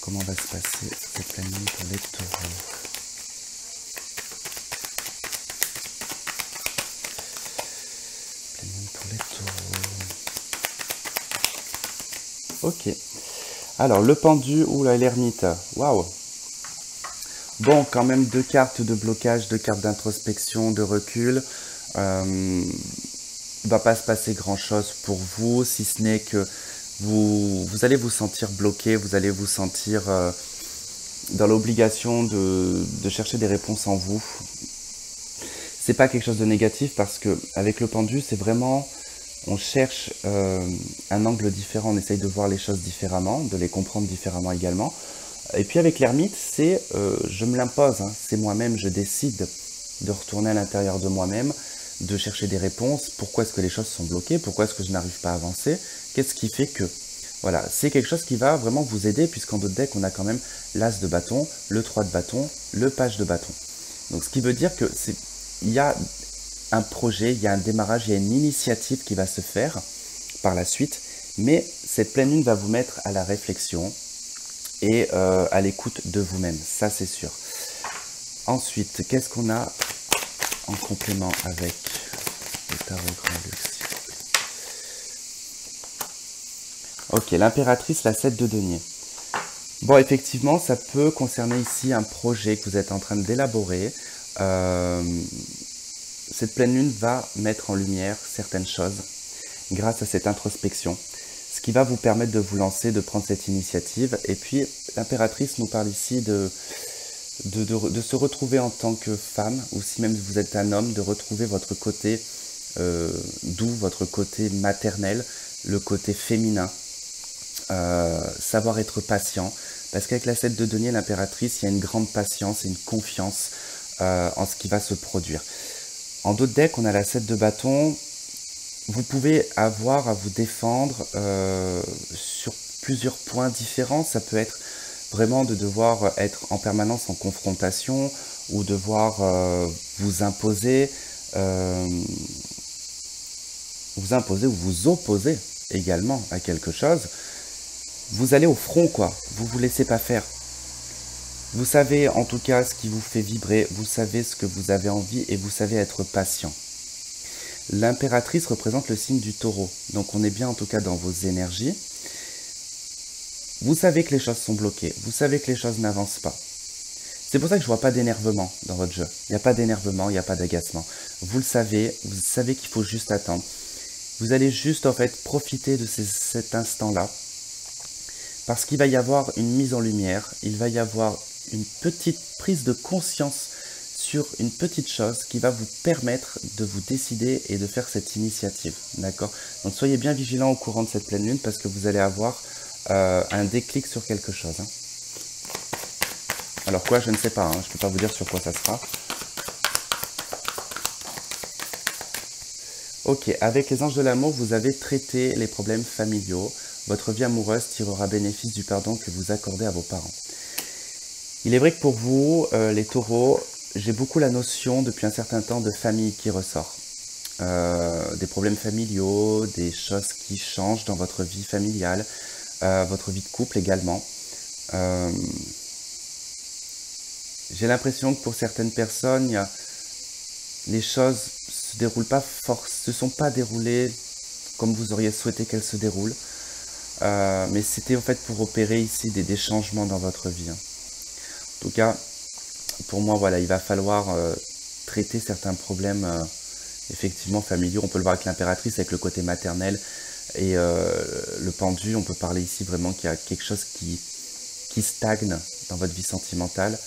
Comment va se passer cette pleine lune pour les taureaux? Pleine lune pour les taureaux. Ok. Alors, le pendu ou l'ermite. Waouh! Bon, quand même 2 cartes de blocage, 2 cartes d'introspection, de recul. Il ne va pas se passer grand-chose pour vous, si ce n'est que vous allez vous sentir bloqué, vous allez vous sentir dans l'obligation de chercher des réponses en vous. C'est pas quelque chose de négatif parce que avec le pendu, c'est vraiment, on cherche un angle différent, on essaye de voir les choses différemment, de les comprendre différemment également. Et puis avec l'ermite, c'est je me l'impose, hein, c'est moi-même, je décide de retourner à l'intérieur de moi-même, de chercher des réponses. Pourquoi est-ce que les choses sont bloquées? Pourquoi est-ce que je n'arrive pas à avancer? Qu'est-ce qui fait que... Voilà, c'est quelque chose qui va vraiment vous aider, puisqu'en d'autres decks, on a quand même l'as de bâton, le 3 de bâton, le page de bâton. Donc ce qui veut dire que il y a un projet, il y a un démarrage, il y a une initiative qui va se faire par la suite, mais cette pleine lune va vous mettre à la réflexion et à l'écoute de vous-même, ça c'est sûr. Ensuite, qu'est-ce qu'on a en complément avec le tarot grand luxe? Ok, l'impératrice, la 7 de denier. Bon, effectivement, ça peut concerner ici un projet que vous êtes en train d'élaborer. Cette pleine lune va mettre en lumière certaines choses grâce à cette introspection, ce qui va vous permettre de vous lancer, de prendre cette initiative. Et puis, l'impératrice nous parle ici de se retrouver en tant que femme, ou si même vous êtes un homme, de retrouver votre côté doux, votre côté maternel, le côté féminin, savoir être patient, parce qu'avec la 7 de denier, l'impératrice, il y a une grande patience et une confiance en ce qui va se produire. En d'autres decks, on a la 7 de bâton. Vous pouvez avoir à vous défendre sur plusieurs points différents. Ça peut être vraiment de devoir être en permanence en confrontation ou devoir vous imposer ou vous opposer également à quelque chose. Vous allez au front, quoi. Vous vous laissez pas faire. Vous savez en tout cas ce qui vous fait vibrer, vous savez ce que vous avez envie et vous savez être patient. L'impératrice représente le signe du taureau, donc on est bien en tout cas dans vos énergies. Vous savez que les choses sont bloquées, vous savez que les choses n'avancent pas. C'est pour ça que je vois pas d'énervement dans votre jeu. Il n'y a pas d'énervement, il n'y a pas d'agacement. Vous savez qu'il faut juste attendre. Vous allez juste en fait profiter de cet instant-là. Parce qu'il va y avoir une mise en lumière, il va y avoir une petite prise de conscience sur une petite chose qui va vous permettre de vous décider et de faire cette initiative. D'accord? Donc soyez bien vigilants au courant de cette pleine lune parce que vous allez avoir un déclic sur quelque chose. Hein. Alors quoi, je ne sais pas, hein, je ne peux pas vous dire sur quoi ça sera. Ok, avec les anges de l'amour, vous avez traité les problèmes familiaux. Votre vie amoureuse tirera bénéfice du pardon que vous accordez à vos parents. Il est vrai que pour vous, les taureaux, j'ai beaucoup la notion depuis un certain temps de famille qui ressort. Des problèmes familiaux, des choses qui changent dans votre vie familiale, votre vie de couple également. J'ai l'impression que pour certaines personnes, les choses se sont pas déroulées comme vous auriez souhaité qu'elles se déroulent. Mais c'était en fait pour opérer ici des changements dans votre vie. Hein. En tout cas, pour moi, voilà, il va falloir traiter certains problèmes effectivement familiaux. On peut le voir avec l'impératrice, avec le côté maternel et le pendu. On peut parler ici vraiment qu'il y a quelque chose qui stagne dans votre vie sentimentale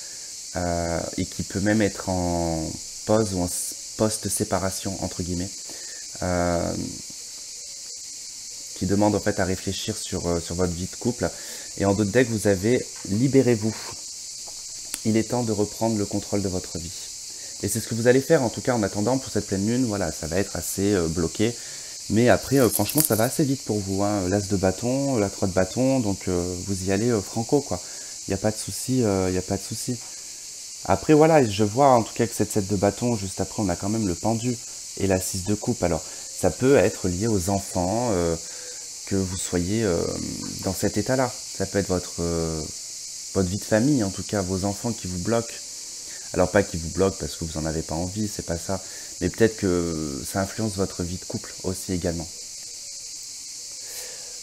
et qui peut même être en pause ou en post-séparation, entre guillemets. Qui demande en fait à réfléchir sur votre vie de couple. Et en d'autres decks, vous avez libérez-vous. Il est temps de reprendre le contrôle de votre vie. Et c'est ce que vous allez faire, en tout cas en attendant pour cette pleine lune. Voilà, ça va être assez bloqué. Mais après, franchement, ça va assez vite pour vous. Hein. L'as de bâton, la 3 de bâton, donc vous y allez franco, quoi. Il n'y a pas de souci, il n'y a pas de souci. Après, voilà, je vois en tout cas que cette 7 de bâton, juste après, on a quand même le pendu et la 6 de coupe. Alors, ça peut être lié aux enfants, que vous soyez dans cet état-là. Ça peut être votre vie de famille, en tout cas, vos enfants qui vous bloquent. Alors, pas qui vous bloquent parce que vous n'en avez pas envie, c'est pas ça. Mais peut-être que ça influence votre vie de couple aussi également.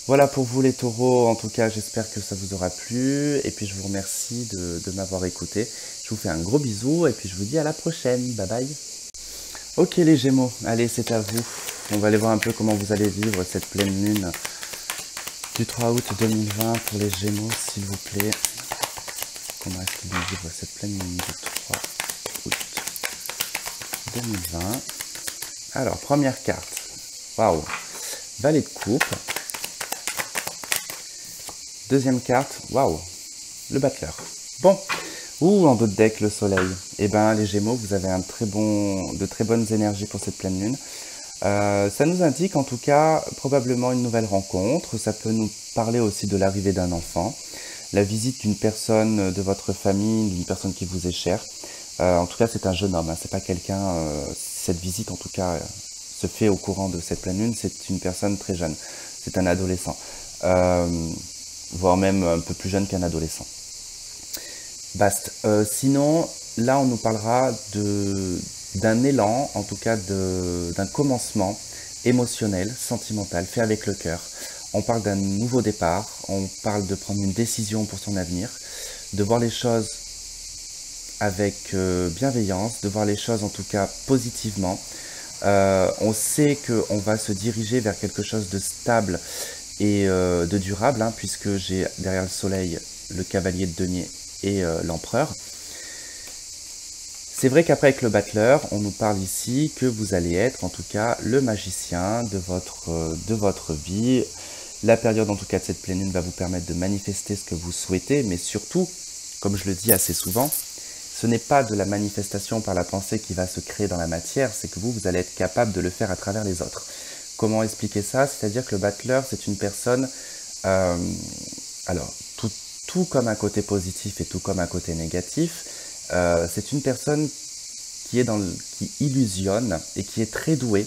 Voilà pour vous les taureaux, en tout cas j'espère que ça vous aura plu et puis je vous remercie de m'avoir écouté. Je vous fais un gros bisou et puis je vous dis à la prochaine, bye bye. Ok les gémeaux, allez c'est à vous. On va aller voir un peu comment vous allez vivre cette pleine lune du 3 août 2020 pour les gémeaux s'il vous plaît. Comment est-ce qu'ils vont vivre cette pleine lune du 3 août 2020. Alors première carte, waouh, valet de coupe. Deuxième carte, waouh, le battleur. Bon, ou en d'autres decks, le soleil. Eh ben, les Gémeaux, vous avez de très bonnes énergies pour cette pleine lune. Ça nous indique en tout cas probablement une nouvelle rencontre. Ça peut nous parler aussi de l'arrivée d'un enfant, la visite d'une personne de votre famille, d'une personne qui vous est chère. En tout cas, c'est un jeune homme, hein, c'est pas quelqu'un. Cette visite, en tout cas, se fait au courant de cette pleine lune. C'est une personne très jeune. C'est un adolescent, voire même un peu plus jeune qu'un adolescent. Bast. Sinon, là, on nous parlera d'un élan, en tout cas d'un commencement émotionnel, sentimental, fait avec le cœur. On parle d'un nouveau départ, on parle de prendre une décision pour son avenir, de voir les choses avec bienveillance, de voir les choses en tout cas positivement. On sait qu'on va se diriger vers quelque chose de stable et de durable, hein, puisque j'ai derrière le soleil le cavalier de denier et l'empereur. C'est vrai qu'après avec le battleur, on nous parle ici que vous allez être en tout cas le magicien de votre vie. La période en tout cas de cette pleine lune va vous permettre de manifester ce que vous souhaitez, mais surtout, comme je le dis assez souvent, ce n'est pas de la manifestation par la pensée qui va se créer dans la matière, c'est que vous allez être capable de le faire à travers les autres. Comment expliquer ça? C'est-à-dire que le battleur, c'est une personne, alors tout comme un côté positif et tout comme un côté négatif, c'est une personne qui illusionne et qui est très douée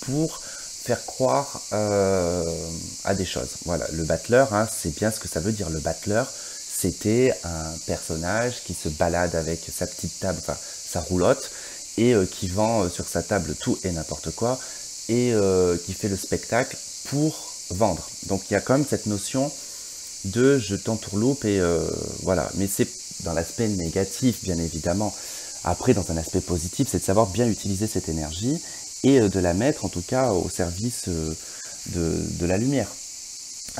pour faire croire à des choses. Voilà, le battleur, hein, c'est bien ce que ça veut dire. Le battleur, c'était un personnage qui se balade avec sa petite table, enfin sa roulotte, et qui vend sur sa table tout et n'importe quoi, et qui fait le spectacle pour vendre. Donc il y a quand même cette notion de je t'entourloupe et voilà. Mais c'est dans l'aspect négatif, bien évidemment. Après, dans un aspect positif, c'est de savoir bien utiliser cette énergie et de la mettre en tout cas au service de la lumière.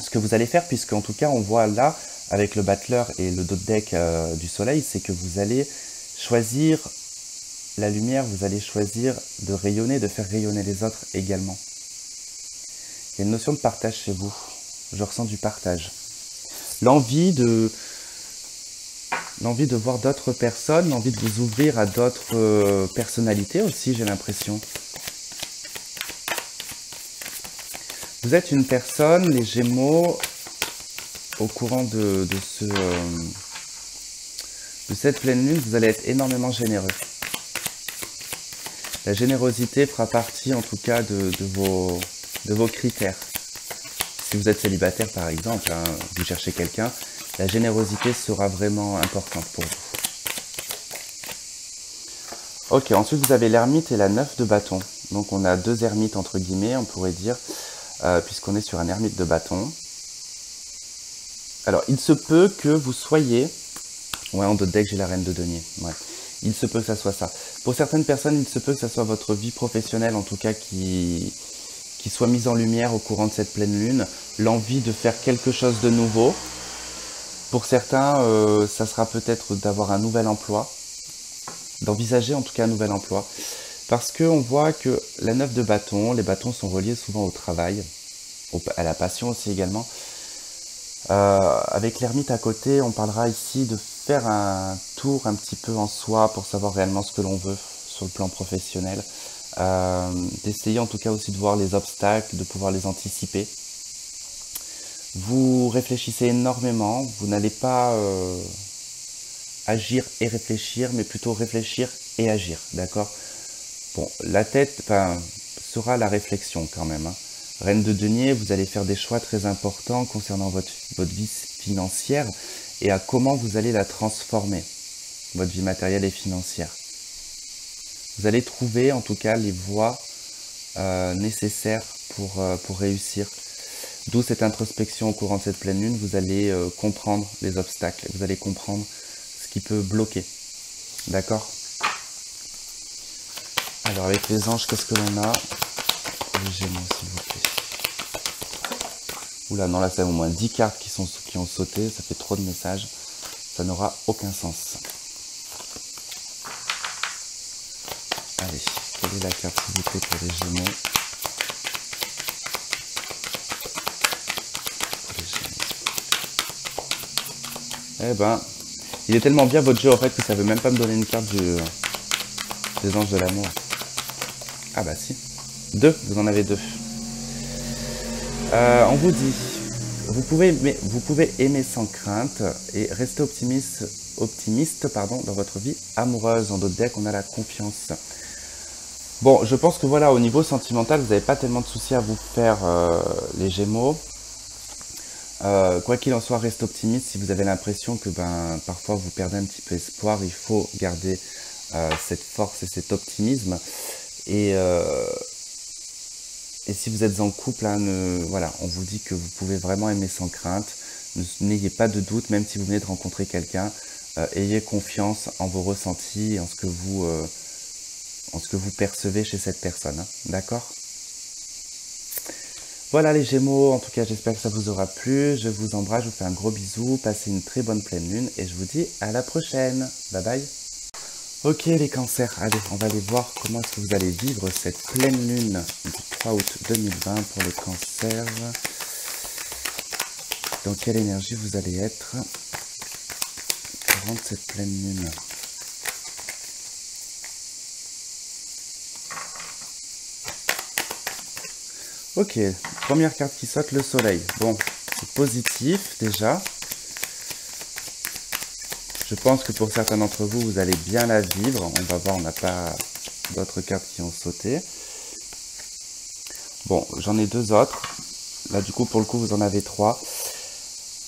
Ce que vous allez faire, puisque en tout cas on voit là avec le battleur et le dos de deck du soleil, c'est que vous allez choisir la lumière, vous allez choisir de rayonner, de faire rayonner les autres également. Il y a une notion de partage chez vous. Je ressens du partage. L'envie de voir d'autres personnes, l'envie de vous ouvrir à d'autres personnalités aussi, j'ai l'impression. Vous êtes une personne, les Gémeaux, au courant de cette pleine lune, vous allez être énormément généreux. La générosité fera partie en tout cas de vos critères. Si vous êtes célibataire par exemple, hein, vous cherchez quelqu'un, la générosité sera vraiment importante pour vous. Ok, ensuite vous avez l'ermite et la 9 de bâton. Donc on a deux ermites entre guillemets, on pourrait dire, puisqu'on est sur un ermite de bâton. Alors il se peut que vous soyez... Ouais, en d'autres decks j'ai la reine de denier. Ouais. Il se peut que ça soit ça. Pour certaines personnes, il se peut que ça soit votre vie professionnelle en tout cas qui soit mise en lumière au courant de cette pleine lune. L'envie de faire quelque chose de nouveau. Pour certains, ça sera peut-être d'avoir un nouvel emploi, d'envisager en tout cas un nouvel emploi, parce qu'on voit que la 9 de bâton, les bâtons sont reliés souvent au travail, à la passion aussi également. Avec l'ermite à côté, on parlera ici de faire un tour un petit peu en soi pour savoir réellement ce que l'on veut sur le plan professionnel, d'essayer en tout cas aussi de voir les obstacles, de pouvoir les anticiper. Vous réfléchissez énormément, vous n'allez pas agir et réfléchir, mais plutôt réfléchir et agir, d'accord? Bon, la tête sera la réflexion quand même, hein. Reine de denier, vous allez faire des choix très importants concernant votre vie financière et à comment vous allez la transformer, votre vie matérielle et financière. Vous allez trouver en tout cas les voies nécessaires pour réussir. D'où cette introspection au courant de cette pleine lune, vous allez comprendre les obstacles, vous allez comprendre ce qui peut bloquer. D'accord? Alors avec les anges, qu'est-ce que l'on a? Les Gémeaux, s'il vous plaît. Oula, non, là c'est au moins 10 cartes qui ont sauté, ça fait trop de messages. Ça n'aura aucun sens. Allez, quelle est la carte s'il vous plaît pour les Gémeaux? Eh ben, il est tellement bien votre jeu en fait que ça veut même pas me donner une carte des anges de l'amour. Ah bah si. Deux, vous en avez deux. On vous dit, vous pouvez aimer sans crainte et rester optimiste pardon, dans votre vie amoureuse. En d'autres decks, on a la confiance. Bon, je pense que voilà, au niveau sentimental, vous n'avez pas tellement de soucis à vous faire, les Gémeaux. Quoi qu'il en soit, reste optimiste. Si vous avez l'impression que parfois vous perdez un petit peu espoir, il faut garder cette force et cet optimisme. Et, euh, et si vous êtes en couple, hein, voilà, on vous dit que vous pouvez vraiment aimer sans crainte. N'ayez pas de doute, même si vous venez de rencontrer quelqu'un. Ayez confiance en vos ressentis et en ce que vous percevez chez cette personne. Hein. D'accord? Voilà les Gémeaux, en tout cas j'espère que ça vous aura plu. Je vous embrasse, je vous fais un gros bisou. Passez une très bonne pleine lune et je vous dis à la prochaine. Bye bye. Ok les cancers, allez, on va aller voir comment est-ce que vous allez vivre cette pleine lune du 3 août 2020 pour les cancers. Dans quelle énergie vous allez être durant cette pleine lune? Ok, première carte qui saute, le soleil. Bon, c'est positif déjà. Je pense que pour certains d'entre vous, vous allez bien la vivre. On va voir, on n'a pas d'autres cartes qui ont sauté. Bon, j'en ai deux autres. Là, du coup, pour le coup, vous en avez trois.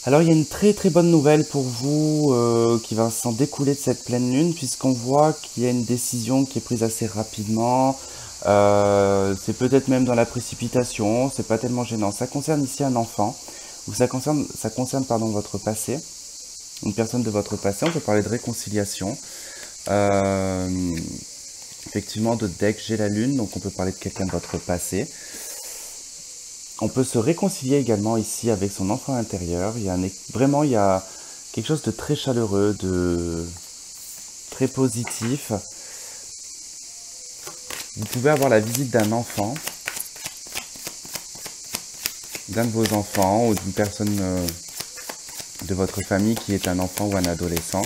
Alors, il y a une très très bonne nouvelle pour vous qui va s'en découler de cette pleine lune, puisqu'on voit qu'il y a une décision qui est prise assez rapidement. C'est peut-être même dans la précipitation, c'est pas tellement gênant. Ça concerne ici un enfant, ou ça concerne pardon, votre passé, une personne de votre passé. On peut parler de réconciliation. Euh, Effectivement, de deck, j'ai la lune, donc on peut parler de quelqu'un de votre passé. On peut se réconcilier également ici avec son enfant intérieur. Vraiment, il y a quelque chose de très chaleureux, de très positif. Vous pouvez avoir la visite d'un enfant, d'un de vos enfants ou d'une personne de votre famille qui est un enfant ou un adolescent.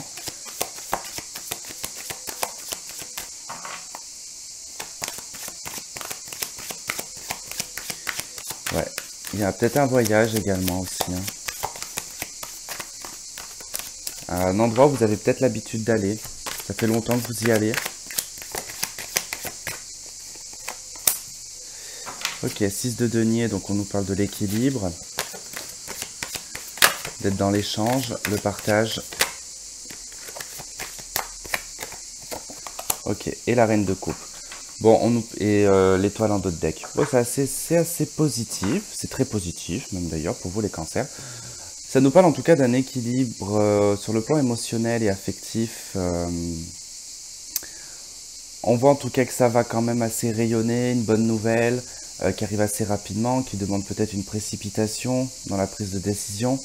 Ouais, il y a peut-être un voyage également aussi. Hein. À un endroit où vous avez peut-être l'habitude d'aller. Ça fait longtemps que vous y allez. Ok, 6 de denier, donc on nous parle de l'équilibre, d'être dans l'échange, le partage. Ok, et la reine de coupe. Bon, l'étoile en dos de deck. Bon, c'est assez positif, c'est très positif, même d'ailleurs, pour vous les cancers. Ça nous parle en tout cas d'un équilibre sur le plan émotionnel et affectif. On voit en tout cas que ça va quand même assez rayonner, une bonne nouvelle qui arrive assez rapidement, qui demande peut-être une précipitation dans la prise de décision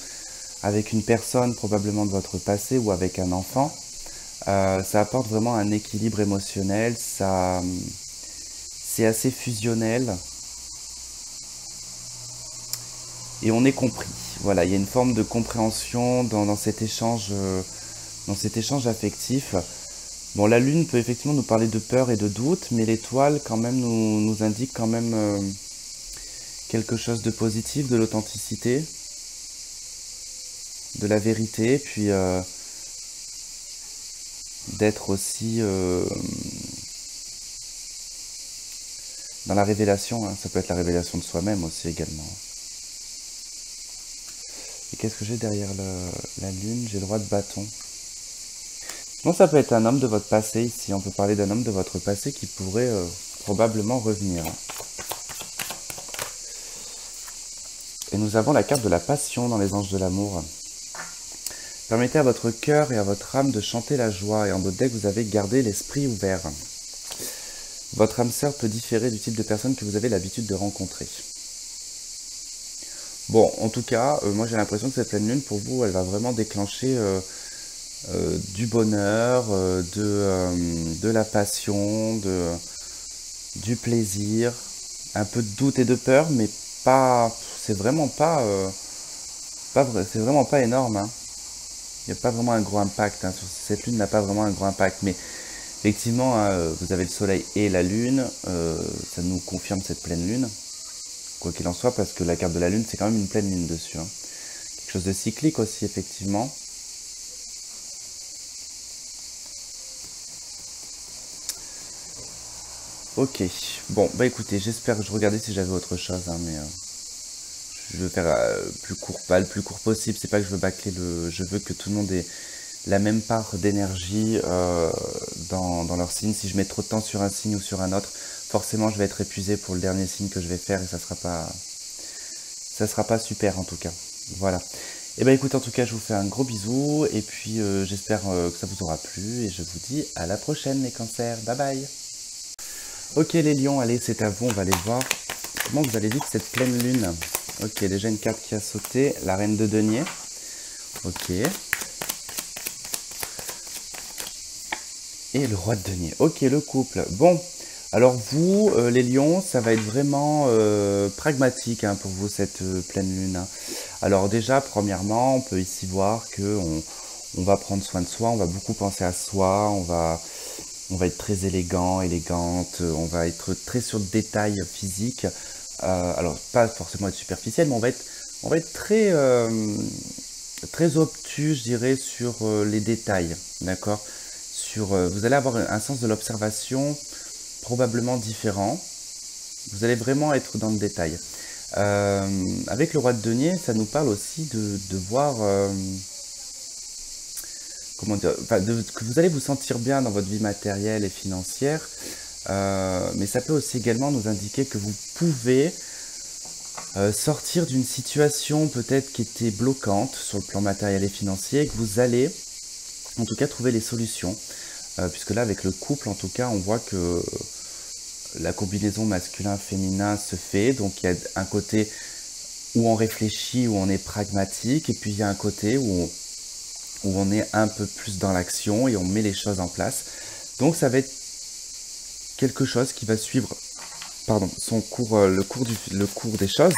avec une personne probablement de votre passé ou avec un enfant. Ça apporte vraiment un équilibre émotionnel, c'est assez fusionnel et on est compris. Voilà, il y a une forme de compréhension dans cet échange affectif. Bon, la lune peut effectivement nous parler de peur et de doute, mais l'étoile quand même nous indique quand même quelque chose de positif, de l'authenticité, de la vérité, puis d'être aussi dans la révélation. Hein. Ça peut être la révélation de soi-même aussi également. Et qu'est-ce que j'ai derrière la lune? J'ai le roi de bâton. Sinon, ça peut être un homme de votre passé ici. On peut parler d'un homme de votre passé qui pourrait probablement revenir. Et nous avons la carte de la passion dans les anges de l'amour. Permettez à votre cœur et à votre âme de chanter la joie. Et en d'autres decks, vous avez gardé l'esprit ouvert. Votre âme sœur peut différer du type de personne que vous avez l'habitude de rencontrer. Bon, en tout cas, moi j'ai l'impression que cette pleine lune, pour vous, elle va vraiment déclencher du bonheur, de la passion, du plaisir, un peu de doute et de peur, mais pas, c'est vraiment pas, c'est vraiment pas énorme. Hein. Il n'y a pas vraiment un gros impact, hein, cette lune n'a pas vraiment un gros impact, mais effectivement, hein, vous avez le soleil et la lune, ça nous confirme cette pleine lune, quoi qu'il en soit, parce que la carte de la lune, c'est quand même une pleine lune dessus, hein. Quelque chose de cyclique aussi, effectivement. Ok, bon, bah écoutez, j'espère que je regardais si j'avais autre chose, hein, mais je veux faire plus court, pas le plus court possible, c'est pas que je veux bâcler je veux que tout le monde ait la même part d'énergie dans leur signe. Si je mets trop de temps sur un signe ou sur un autre, forcément je vais être épuisé pour le dernier signe que je vais faire et ça sera pas super en tout cas. Voilà. Et ben écoute, en tout cas, je vous fais un gros bisou et puis j'espère que ça vous aura plu et je vous dis à la prochaine les cancers. Bye bye. Ok les lions, allez, c'est à vous, on va aller voir comment vous allez vivre cette pleine lune. Ok, déjà une carte qui a sauté, la reine de denier. Ok. Et le roi de denier. Ok, le couple. Bon, alors vous, les lions, ça va être vraiment pragmatique hein, pour vous cette pleine lune, hein. Alors déjà, premièrement, on peut ici voir que on va prendre soin de soi, on va beaucoup penser à soi, on va être très élégant, élégante, on va être très sur le détail physique. Alors, pas forcément être superficiel, mais on va être très, très obtus, je dirais, sur les détails, d'accord? Vous allez avoir un sens de l'observation probablement différent. Vous allez vraiment être dans le détail. Avec le roi de denier, ça nous parle aussi de voir, comment dire, enfin, que vous allez vous sentir bien dans votre vie matérielle et financière, mais ça peut aussi également nous indiquer que vous pouvez sortir d'une situation peut-être qui était bloquante sur le plan matériel et financier, et que vous allez en tout cas trouver les solutions. Puisque là, avec le couple, en tout cas, on voit que la combinaison masculin-féminin se fait. Donc, il y a un côté où on réfléchit, où on est pragmatique. Et puis, il y a un côté où on est un peu plus dans l'action et on met les choses en place. Donc, ça va être quelque chose qui va suivre son cours, le cours des choses.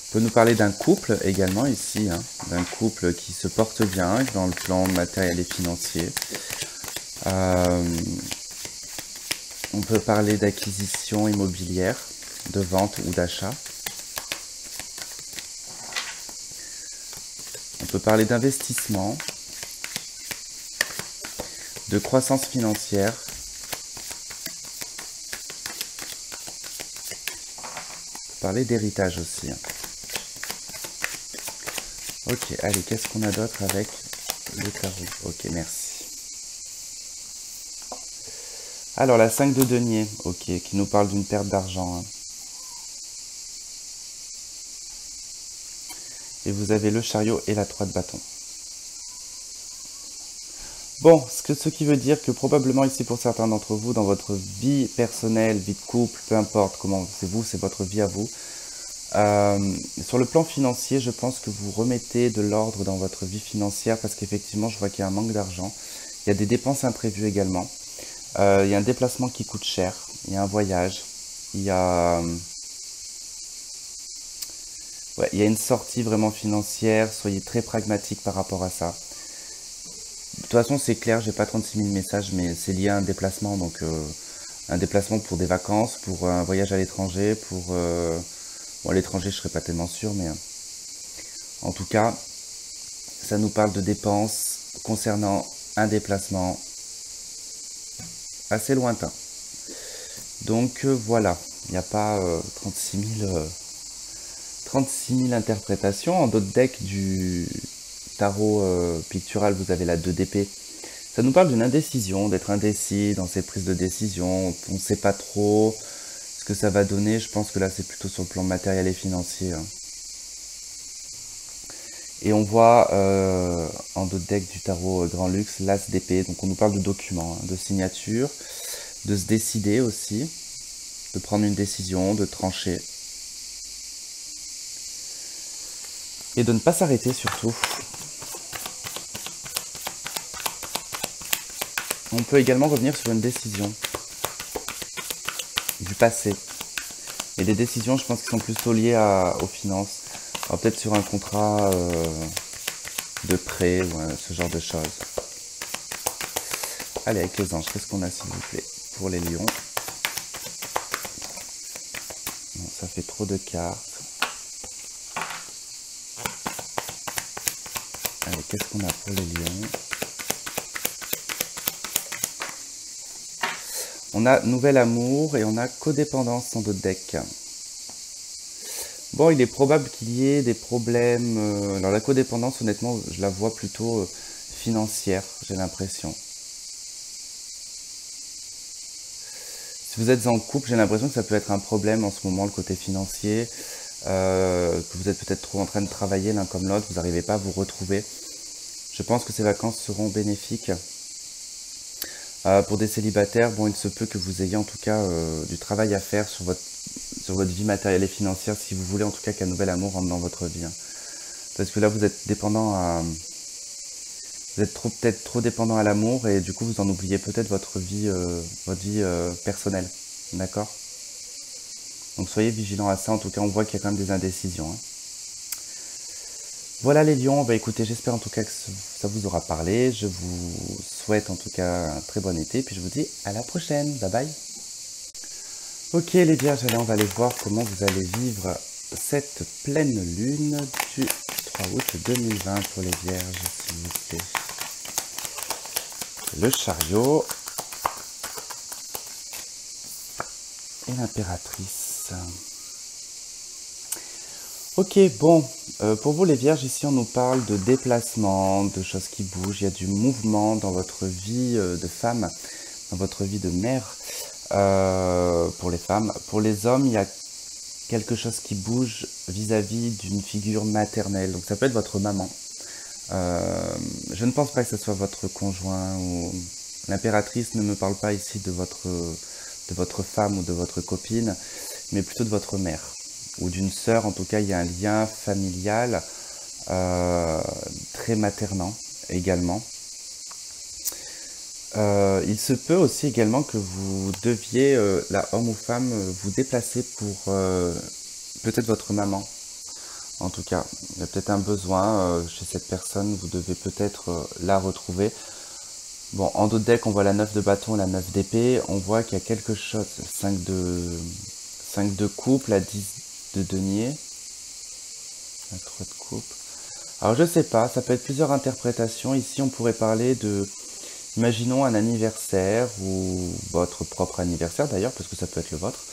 On peut nous parler d'un couple également ici, hein, d'un couple qui se porte bien dans le plan matériel et financier. On peut parler d'acquisition immobilière, de vente ou d'achat. On peut parler d'investissement, de croissance financière. On peut parler d'héritage aussi, hein. Ok, allez, qu'est-ce qu'on a d'autre avec le tarot? Ok, merci. Alors, la 5 de denier, ok, qui nous parle d'une perte d'argent, hein. Et vous avez le chariot et la 3 de bâton. Bon, ce qui veut dire que probablement ici pour certains d'entre vous, dans votre vie personnelle, vie de couple, peu importe comment c'est vous, c'est votre vie à vous, sur le plan financier, je pense que vous remettez de l'ordre dans votre vie financière parce qu'effectivement, je vois qu'il y a un manque d'argent. Il y a des dépenses imprévues également. Il y a un déplacement qui coûte cher. Il y a un voyage. Il y a une sortie vraiment financière. Soyez très pragmatique par rapport à ça. De toute façon, c'est clair, j'ai pas 36 000 messages, mais c'est lié à un déplacement. Donc, un déplacement pour des vacances, pour un voyage à l'étranger, Bon, à l'étranger, je serais pas tellement sûr, mais en tout cas, ça nous parle de dépenses concernant un déplacement assez lointain. Donc voilà, il n'y a pas 36 000 interprétations. En d'autres decks du tarot pictural, vous avez la 2 d'épée. Ça nous parle d'une indécision, d'être indécis dans ses prises de décision. On ne sait pas trop ce que ça va donner. Je pense que là, c'est plutôt sur le plan matériel et financier, hein. Et on voit en d'autres decks du tarot Grand Luxe, l'As d'épée. Donc on nous parle de documents, hein, de signature, de se décider aussi, de prendre une décision, de trancher. Et de ne pas s'arrêter surtout. On peut également revenir sur une décision du passé. Et des décisions, je pense, qui sont plutôt liées aux finances. Alors peut-être sur un contrat de prêt ou ce genre de choses. Allez, avec les anges, qu'est-ce qu'on a s'il vous plaît pour les lions? Non, ça fait trop de cartes. Allez, qu'est-ce qu'on a pour les lions? On a nouvel amour et on a codépendance dans d'autres decks. Bon, il est probable qu'il y ait des problèmes. Alors la codépendance, honnêtement, je la vois plutôt financière, j'ai l'impression. Si vous êtes en couple, j'ai l'impression que ça peut être un problème en ce moment, le côté financier. Que vous êtes peut-être trop en train de travailler l'un comme l'autre, vous n'arrivez pas à vous retrouver. Je pense que ces vacances seront bénéfiques. Pour des célibataires, bon, il se peut que vous ayez en tout cas du travail à faire sur votre vie matérielle et financière, si vous voulez en tout cas qu'un nouvel amour rentre dans votre vie. Hein. Parce que là, vous êtes dépendant à... Vous êtes peut-être trop dépendant à l'amour et du coup, vous en oubliez peut-être votre vie personnelle. D'accord? Donc soyez vigilants à ça. En tout cas, on voit qu'il y a quand même des indécisions. Hein. Voilà les lions, bah écoutez, j'espère en tout cas que ça vous aura parlé. Je vous souhaite en tout cas un très bon été, puis je vous dis à la prochaine. Bye bye. Ok les vierges, allez, on va aller voir comment vous allez vivre cette pleine lune du 3 août 2020 pour les vierges, s'il vous plaît. Le chariot et l'impératrice. Ok, bon, pour vous les vierges, ici on nous parle de déplacement, de choses qui bougent, il y a du mouvement dans votre vie de femme, dans votre vie de mère, pour les femmes. Pour les hommes, il y a quelque chose qui bouge vis-à-vis d'une figure maternelle, donc ça peut être votre maman. Je ne pense pas que ce soit votre conjoint ou... L'impératrice ne me parle pas ici de votre femme ou de votre copine, mais plutôt de votre mère ou d'une sœur. En tout cas, il y a un lien familial très maternant également. Il se peut aussi également que vous deviez, la homme ou femme, vous déplacer pour peut-être votre maman. En tout cas, il y a peut-être un besoin chez cette personne, vous devez peut-être la retrouver. Bon, en d'autres decks, on voit la 9 de bâton et la 9 d'épée. On voit qu'il y a quelque chose. 5 de coupe, la 10 de denier. La 3 de coupe. Alors, je sais pas, ça peut être plusieurs interprétations. Ici, on pourrait parler de... Imaginons un anniversaire, ou votre propre anniversaire d'ailleurs, parce que ça peut être le vôtre.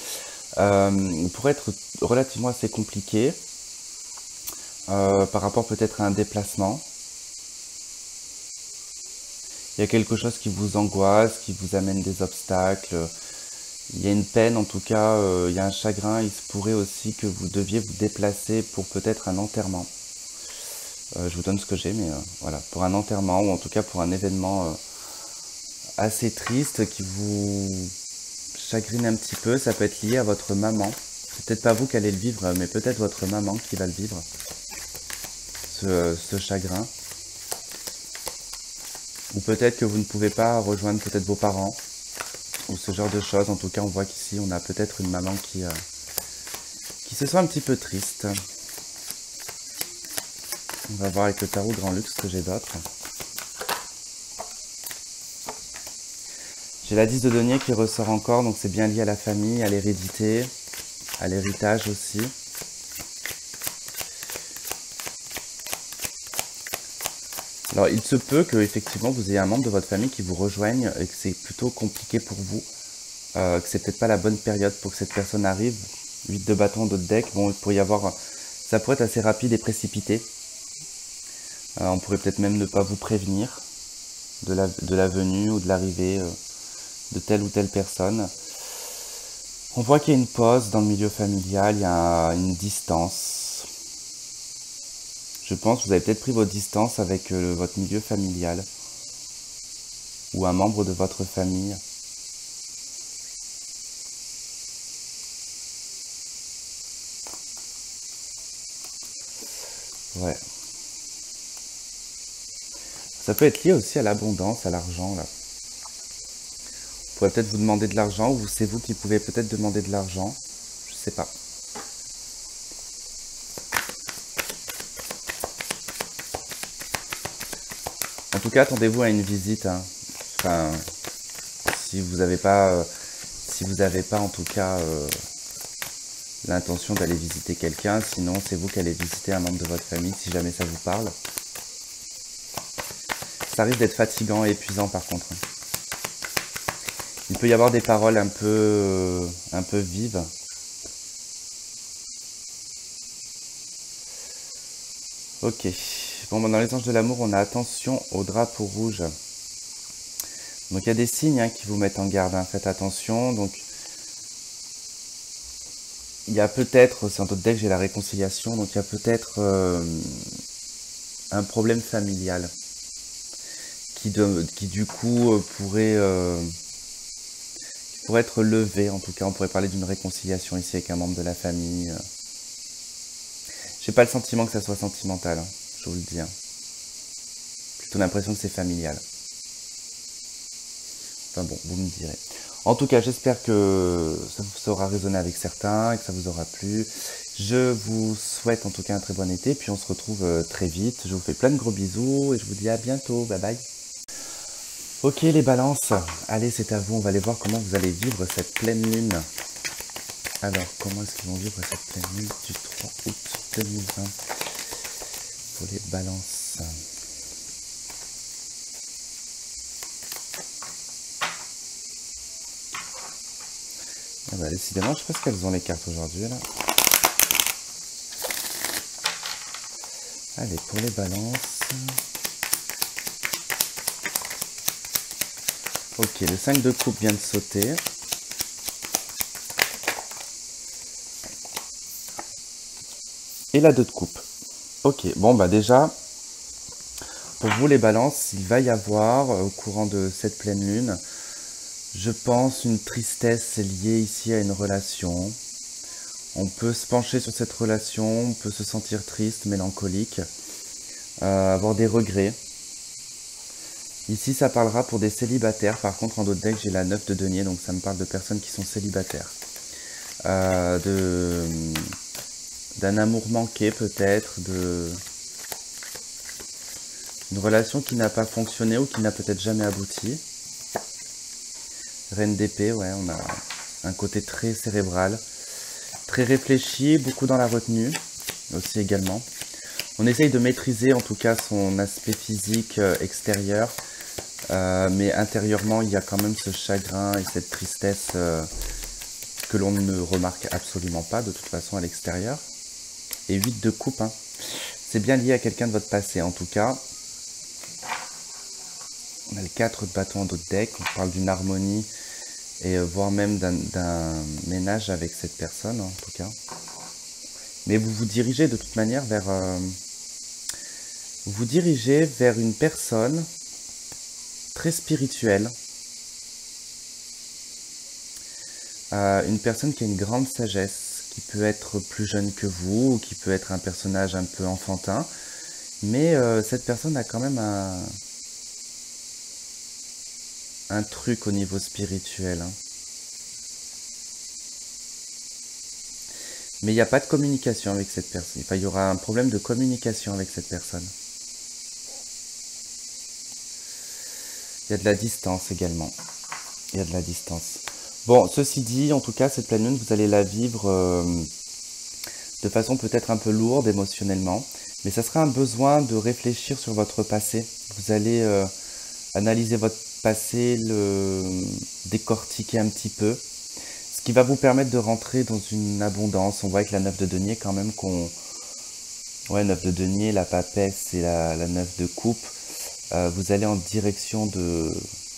Pourrait être relativement assez compliqué. Par rapport peut-être à un déplacement. Il y a quelque chose qui vous angoisse, qui vous amène des obstacles. Il y a une peine, en tout cas, il y a un chagrin. Il se pourrait aussi que vous deviez vous déplacer pour peut-être un enterrement. Je vous donne ce que j'ai, mais voilà, pour un enterrement ou en tout cas pour un événement assez triste qui vous chagrine un petit peu. Ça peut être lié à votre maman. C'est peut-être pas vous qui allez le vivre, mais peut-être votre maman qui va le vivre, ce chagrin. Ou peut-être que vous ne pouvez pas rejoindre peut-être vos parents, ou ce genre de choses. En tout cas, on voit qu'ici, on a peut-être une maman qui se sent un petit peu triste. On va voir avec le tarot Grand Luxe ce que j'ai d'autre. J'ai la 10 de denier qui ressort encore, donc c'est bien lié à la famille, à l'hérédité, à l'héritage aussi. Alors, il se peut que effectivement vous ayez un membre de votre famille qui vous rejoigne et que c'est plutôt compliqué pour vous, que c'est peut-être pas la bonne période pour que cette personne arrive. 8 de bâton, d'autres deck, bon, il pourrait y avoir, ça pourrait être assez rapide et précipité. On pourrait peut-être même ne pas vous prévenir de la venue ou de l'arrivée de telle ou telle personne. On voit qu'il y a une pause dans le milieu familial, il y a une distance. Je pense que vous avez peut-être pris votre distance avec votre milieu familial ou un membre de votre famille. Ouais. Ça peut être lié aussi à l'abondance, à l'argent, là. Vous pourrez peut-être vous demander de l'argent, ou c'est vous qui pouvez peut-être demander de l'argent. Je sais pas. tout cas, attendez-vous à une visite. Hein. Enfin, si vous n'avez pas, si vous n'avez pas en tout cas l'intention d'aller visiter quelqu'un, sinon c'est vous qui allez visiter un membre de votre famille si jamais ça vous parle. Ça risque d'être fatigant et épuisant par contre. Il peut y avoir des paroles un peu vives. Ok. Bon, dans les anges de l'amour, on a attention au drapeau rouge. Donc il y a des signes hein, qui vous mettent en garde. Hein. Faites attention. Donc il y a peut-être, c'est en d'autres decks, j'ai la réconciliation. Donc il y a peut-être un problème familial qui du coup pourrait être levé. En tout cas, on pourrait parler d'une réconciliation ici avec un membre de la famille. J'ai pas le sentiment que ça soit sentimental, hein, je vous le dis. Hein. Plutôt l'impression que c'est familial. Enfin bon, vous me direz. En tout cas, j'espère que ça vous aura résonné avec certains et que ça vous aura plu. Je vous souhaite en tout cas un très bon été. Puis on se retrouve très vite. Je vous fais plein de gros bisous et je vous dis à bientôt. Bye bye. Ok les balances, allez c'est à vous, on va aller voir comment vous allez vivre cette pleine lune. Alors, comment est-ce qu'ils vont vivre cette pleine lune du 3 août 2020 pour les balances. Ah bah, décidément, je sais pas ce qu'elles ont les cartes aujourd'hui là. Allez, pour les balances. Ok, le 5 de coupe vient de sauter. Et la 2 de coupe. Ok, bon bah déjà, pour vous les balances, il va y avoir au courant de cette pleine lune, je pense, une tristesse liée ici à une relation. On peut se pencher sur cette relation, on peut se sentir triste, mélancolique, avoir des regrets. Ici, ça parlera pour des célibataires. Par contre, en d'autres decks, j'ai la 9 de denier, donc ça me parle de personnes qui sont célibataires. D'un amour manqué, peut-être, une relation qui n'a pas fonctionné ou qui n'a peut-être jamais abouti. Reine d'épée, ouais, on a un côté très cérébral, très réfléchi, beaucoup dans la retenue, aussi également. On essaye de maîtriser en tout cas son aspect physique extérieur. Mais intérieurement, il y a quand même ce chagrin et cette tristesse que l'on ne remarque absolument pas de toute façon à l'extérieur. Et 8 de coupe, hein. C'est bien lié à quelqu'un de votre passé en tout cas. On a le 4 de bâton en d'autres decks, on parle d'une harmonie et voire même d'un ménage avec cette personne en tout cas. Mais vous vous dirigez de toute manière vers... vous vous dirigez vers une personne très spirituelle, une personne qui a une grande sagesse, qui peut être plus jeune que vous, ou qui peut être un personnage un peu enfantin, mais cette personne a quand même un truc au niveau spirituel. Hein. Mais il n'y a pas de communication avec cette personne, enfin il y aura un problème de communication avec cette personne. Il y a de la distance également. Il y a de la distance. Bon, ceci dit, en tout cas, cette pleine lune, vous allez la vivre de façon peut-être un peu lourde émotionnellement. Mais ça sera un besoin de réfléchir sur votre passé. Vous allez analyser votre passé, le décortiquer un petit peu. Ce qui va vous permettre de rentrer dans une abondance. On voit avec la 9 de denier quand même qu'on... Ouais, 9 de denier, la papesse et la 9 de coupe. Vous allez en direction de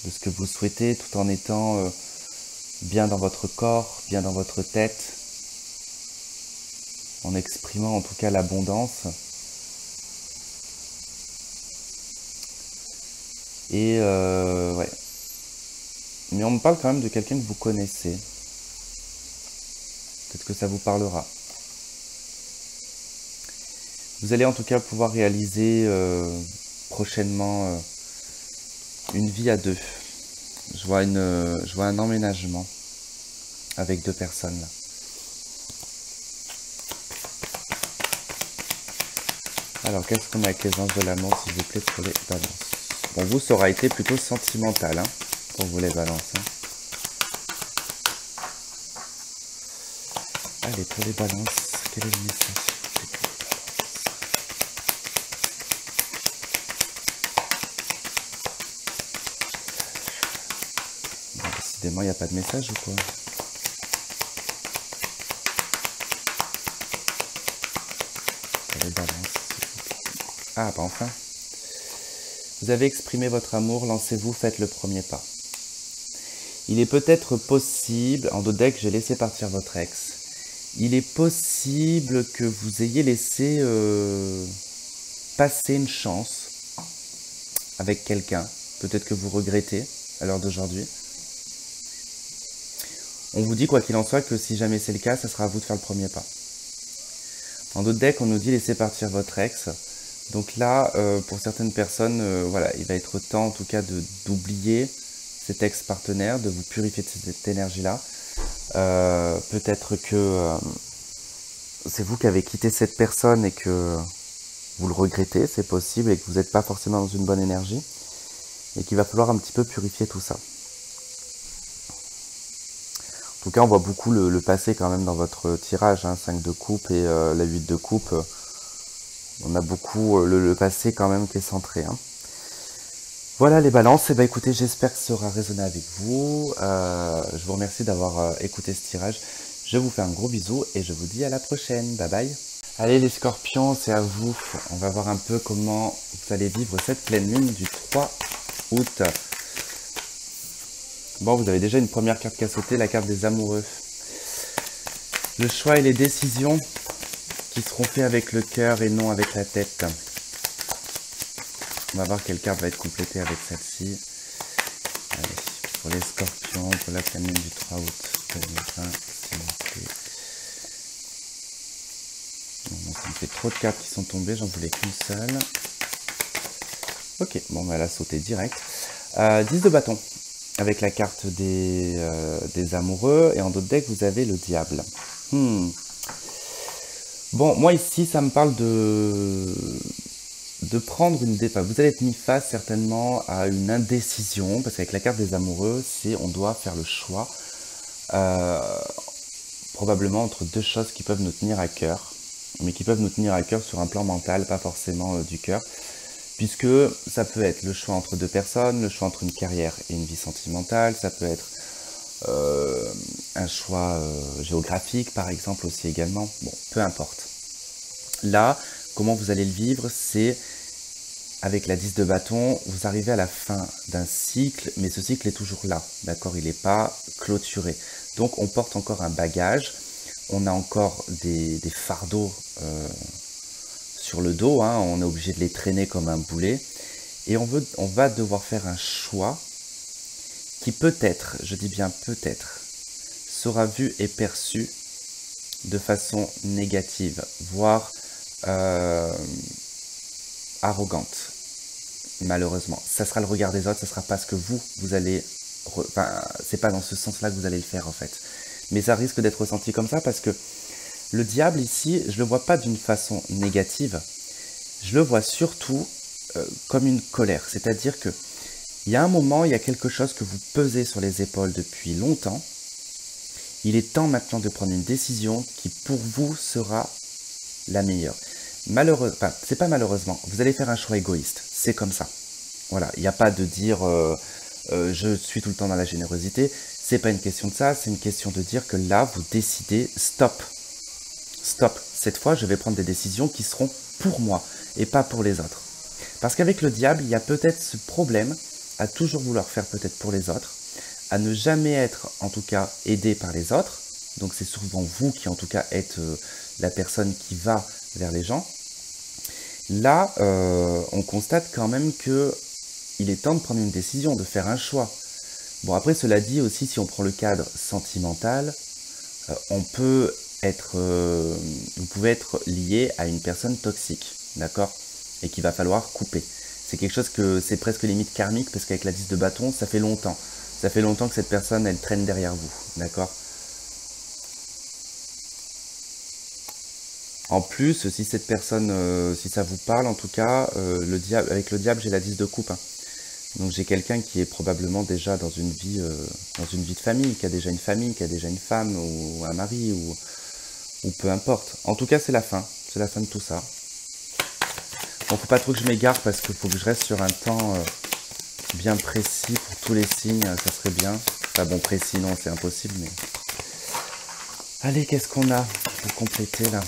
ce que vous souhaitez tout en étant bien dans votre corps, bien dans votre tête, en exprimant en tout cas l'abondance. Et ouais. Mais on me parle quand même de quelqu'un que vous connaissez. Peut-être que ça vous parlera. Vous allez en tout cas pouvoir réaliser prochainement une vie à deux. Je vois un emménagement avec 2 personnes là. Alors qu'est-ce qu'on a avec les anges de l'amour s'il vous plaît pour les balances? Pour vous, ça aura été plutôt sentimental, hein, pour vous les balances. Hein. Allez, pour les balances, quel est le message? Bon, décidément, il n'y a pas de message ou quoi? Pour les balances. Ah, bah enfin. Vous avez exprimé votre amour, lancez-vous, faites le premier pas. Il est peut-être possible, en d'autres decks, j'ai laissé partir votre ex. Il est possible que vous ayez laissé passer une chance avec quelqu'un. Peut-être que vous regrettez à l'heure d'aujourd'hui. On vous dit, quoi qu'il en soit, que si jamais c'est le cas, ça sera à vous de faire le premier pas. En d'autres decks, on nous dit laissez partir votre ex. Donc là, pour certaines personnes, voilà, il va être temps en tout cas d'oublier cet ex-partenaire, de vous purifier de cette énergie-là. Peut-être que c'est vous qui avez quitté cette personne et que vous le regrettez, c'est possible, et que vous n'êtes pas forcément dans une bonne énergie, et qu'il va falloir un petit peu purifier tout ça. En tout cas, on voit beaucoup le passé quand même dans votre tirage, hein, 5 de coupe et la 8 de coupe. On a beaucoup le passé quand même qui est centré. Hein. Voilà les balances, et ben écoutez, j'espère que ça aura résonné avec vous. Je vous remercie d'avoir écouté ce tirage. Je vous fais un gros bisou et je vous dis à la prochaine. Bye bye. Allez les scorpions, c'est à vous. On va voir un peu comment vous allez vivre cette pleine lune du 3 août. Bon, vous avez déjà une première carte qui a sauté, la carte des amoureux. Le choix et les décisions qui seront faits avec le cœur et non avec la tête. On va voir quelle carte va être complétée avec celle-ci. Allez, pour les scorpions, pour la pleine lune du 3 août 2020, s'il vous plaît. Bon, ça me fait trop de cartes qui sont tombées, j'en voulais qu'une seule. Ok, bon, elle a sauté direct. 10 de bâton, avec la carte des amoureux, et en d'autres decks, vous avez le diable. Bon, moi ici, ça me parle de prendre une décision. Vous allez être mis face certainement à une indécision, parce qu'avec la carte des amoureux, on doit faire le choix, probablement entre deux choses qui peuvent nous tenir à cœur, mais qui peuvent nous tenir à cœur sur un plan mental, pas forcément du cœur, puisque ça peut être le choix entre deux personnes, le choix entre une carrière et une vie sentimentale, ça peut être un choix géographique par exemple aussi également, bon, peu importe. Là, comment vous allez le vivre, c'est avec la 10 de bâton, vous arrivez à la fin d'un cycle, mais ce cycle est toujours là, d'accord, il n'est pas clôturé. Donc on porte encore un bagage, on a encore des fardeaux sur le dos, hein, on est obligé de les traîner comme un boulet, et on va devoir faire un choix qui peut-être, je dis bien peut-être, sera vu et perçu de façon négative, voire arrogante, malheureusement. Ça sera le regard des autres, ça sera pas ce que vous allez... Enfin, c'est pas dans ce sens-là que vous allez le faire en fait. Mais ça risque d'être ressenti comme ça parce que le diable ici, je le vois pas d'une façon négative, je le vois surtout comme une colère. C'est-à-dire que il y a un moment, il y a quelque chose que vous pesez sur les épaules depuis longtemps. Il est temps maintenant de prendre une décision qui pour vous sera la meilleure. Malheureusement, enfin, c'est pas malheureusement, vous allez faire un choix égoïste, c'est comme ça. Voilà, il n'y a pas de dire je suis tout le temps dans la générosité, c'est pas une question de ça, c'est une question de dire que là, vous décidez stop. Stop, cette fois je vais prendre des décisions qui seront pour moi et pas pour les autres. Parce qu'avec le diable, il y a peut-être ce problème à toujours vouloir faire peut-être pour les autres, à ne jamais être en tout cas aidé par les autres, donc c'est souvent vous qui en tout cas êtes la personne qui va vers les gens. Là, on constate quand même que il est temps de prendre une décision, de faire un choix. Bon, après, cela dit aussi, si on prend le cadre sentimental, on peut être, vous pouvez être lié à une personne toxique, d'accord, et qu'il va falloir couper. C'est quelque chose que c'est presque limite karmique, parce qu'avec la 10 de bâton, ça fait longtemps. Ça fait longtemps que cette personne, elle traîne derrière vous, d'accord. En plus, si cette personne, si ça vous parle, en tout cas, avec le diable, j'ai la 10 de coupe. Hein. Donc j'ai quelqu'un qui est probablement déjà dans une vie de famille, qui a déjà une famille, qui a déjà une femme ou un mari ou peu importe. En tout cas, c'est la fin de tout ça. Bon, faut pas trop que je m'égare parce qu'il faut que je reste sur un temps bien précis pour tous les signes, ça serait bien. Enfin bon, précis non, c'est impossible, mais... Allez, qu'est-ce qu'on a pour compléter là?